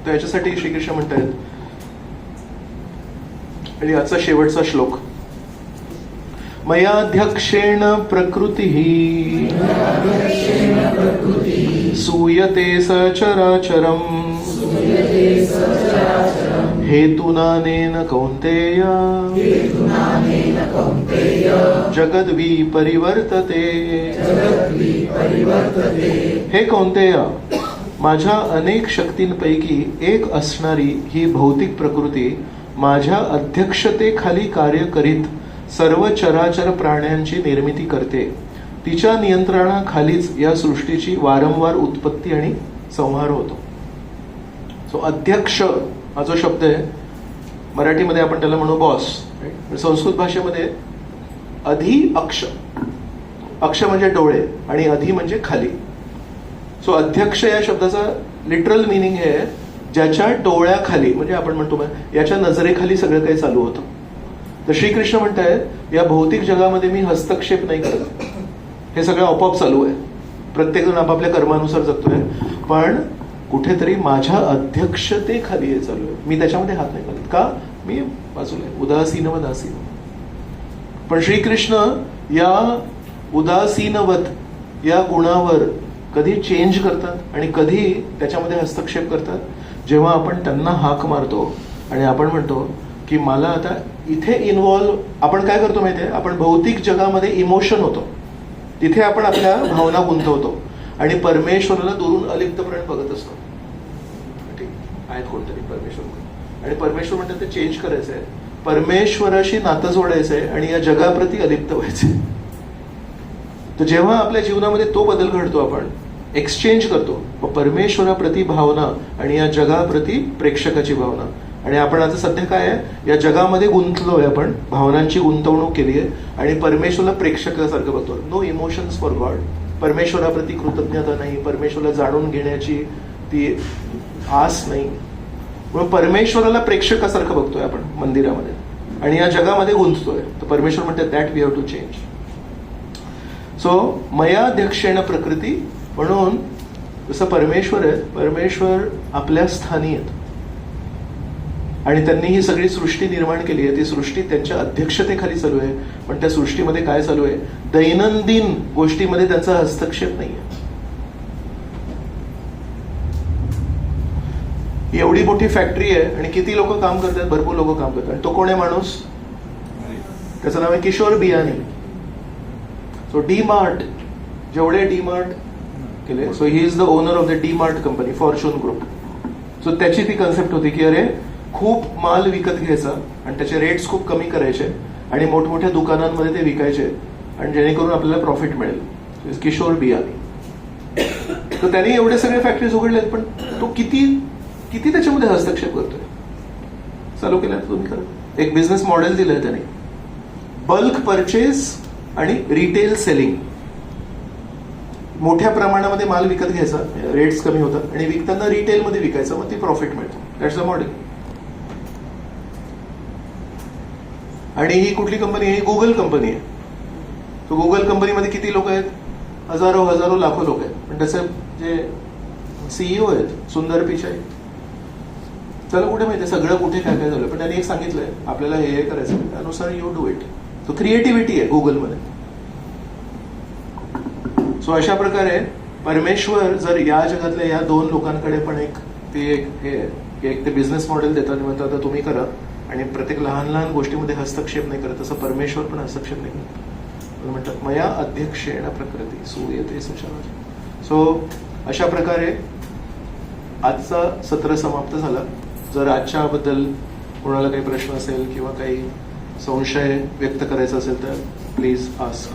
Speaker 1: तर याच्यासाठी श्रीकृष्ण म्हणतायत, आणि आजचा शेवटचा श्लोक, मयाध्यक्षेण प्रकृतिः सूयते सचराचरम् हेतुनानेन कौन्तेय जगद्वी परिवर्तते. हे कौन्तेय, माझ्या अनेक शक्तींपैकी एक असणारी ही भौतिक प्रकृती माझ्या अध्यक्षतेखाली कार्य करीत सर्व चराचर प्राण्यांची निर्मिती करते. तिच्या नियंत्रणाखालीच या सृष्टीची वारंवार उत्पत्ती आणि संहार होतो. सो अध्यक्ष हा जो शब्द आहे, मराठीमध्ये आपण त्याला म्हणू बॉस, संस्कृत भाषेमध्ये अधि अक्ष, अक्ष म्हणजे डोळे आणि अधि म्हणजे खाली. सो अध्यक्ष या शब्दाचा लिटरल मिनिंग हे ज्याच्या डोळ्याखाली, म्हणजे आपण म्हणतो याच्या नजरेखाली सगळं काही चालू होतं. तर श्रीकृष्ण म्हणतायत, या भौतिक जगामध्ये मी हस्तक्षेप नाही करत, हे सगळं आपोआप चालू आहे, प्रत्येक जण आपापल्या कर्मानुसार जगतोय, पण कुठेतरी माझ्या अध्यक्षतेखाली हे चालू आहे, मी त्याच्यामध्ये हात नाही घालत. का? मी बाजूला आहे, उदासीनवदासीन. पण श्रीकृष्ण या उदासीनवत या गुणावर कधी चेंज करतात आणि कधी त्याच्यामध्ये हस्तक्षेप करतात, जेव्हा आपण त्यांना हाक मारतो आणि आपण म्हणतो की मला आता इथे इन्व्हॉल्व, आपण काय करतो माहितीये, आपण भौतिक जगामध्ये इमोशन होतो, तिथे आपण आपल्या भावना गुंतवतो आणि परमेश्वराला दुरून अलिप्तपणे बघत असतो. ठीक आहेत कोणतरी परमेश्वर, आणि परमेश्वर म्हणतात ते चेंज करायचं आहे, परमेश्वराशी नातं जोडायचंय आणि या जगाप्रती अलिप्त व्हायचंय. तर जेव्हा आपल्या जीवनामध्ये तो बदल घडतो, आपण एक्सचेंज करतो, मग परमेश्वराप्रती भावना आणि या जगाप्रती प्रेक्षकाची भावना. आणि आपण आता सध्या काय आहे, या जगामध्ये गुंतलोय, आपण भावनांची गुंतवणूक केली आहे आणि परमेश्वराला प्रेक्षकासारखं बघतो. नो इमोशन्स फॉर गॉड, परमेश्वराप्रती कृतज्ञता नाही, परमेश्वराला जाणून घेण्याची ती आस नाही, म्हणून परमेश्वराला प्रेक्षकासारखं बघतोय आपण मंदिरामध्ये आणि या जगामध्ये गुंततोय. तर परमेश्वर म्हणतात that we have to change. So मयाध्यक्षेण प्रकृती, म्हणून जसं परमेश्वर आहे, परमेश्वर आपल्या स्थानी आहेत आणि त्यांनी ही सगळी सृष्टी निर्माण केली आहे, ती सृष्टी त्यांच्या अध्यक्षतेखाली चालू आहे, पण त्या सृष्टीमध्ये काय चालू आहे, दैनंदिन गोष्टीमध्ये त्यांचा हस्तक्षेप नाहीये. एवढी मोठी फॅक्टरी आहे आणि किती लोक काम करतात, भरपूर लोक काम करतात, आणि तो कोण आहे माणूस, त्याचं नाव आहे Kishore Biyani. So D Mart, जेवढे डी मार्ट केले, so he is the owner of the D Mart company, Fortune group. So त्याची ती कन्सेप्ट होती की अरे खूप माल विकत घ्यायचा आणि त्याचे रेट्स खूप कमी करायचे आणि मोठमोठ्या दुकानांमध्ये ते विकायचे आणि जेणेकरून आपल्याला प्रॉफिट मिळेल. किशोर बियानी. तर त्यांनी एवढे सगळे फॅक्टरीज उघडलेत, पण तो किती त्याच्यामध्ये हस्तक्षेप करतोय. चालू केलं तुम्ही करा. एक बिझनेस मॉडेल दिलंय त्याने, बल्क परचेस आणि रिटेल सेलिंग. मोठ्या प्रमाणामध्ये माल विकत घ्यायचा, रेट्स कमी होतात आणि विकताना रिटेलमध्ये विकायचं, मग ती प्रॉफिट मिळतो. That's the model. आणि ही कुठली कंपनी आहे, ही गुगल कंपनी आहे. तो गुगल कंपनीमध्ये किती लोक आहेत, हजारो लाखो लोक आहेत, पण त्याचे जे सीईओ आहेत सुंदर पिचाई, त्याला कुठे माहिती सगळं कुठे काय काय झालं, पण त्यांनी एक सांगितलंय आपल्याला हे करायचं, त्यानुसार यू डू इट. तो क्रिएटिव्हिटी आहे गुगलमध्ये. सो अशा प्रकारे परमेश्वर जर या जगातल्या या दोन लोकांकडे पण एक ते एक ते बिझनेस मॉडेल देतात, म्हणतात आता तुम्ही करा, आणि प्रत्येक लहान लहान गोष्टीमध्ये हस्तक्षेप नाही करत, तसं परमेश्वर पण हस्तक्षेप नाही करत. म्हणतात मया अध्यक्षेण प्रकृती सूयते सुशाला. सो अशा प्रकारे आजचा सत्र समाप्त झाला. जर आजच्याबद्दल कोणाला काही प्रश्न असेल किंवा काही संशय व्यक्त करायचा असेल तर प्लीज आस्क.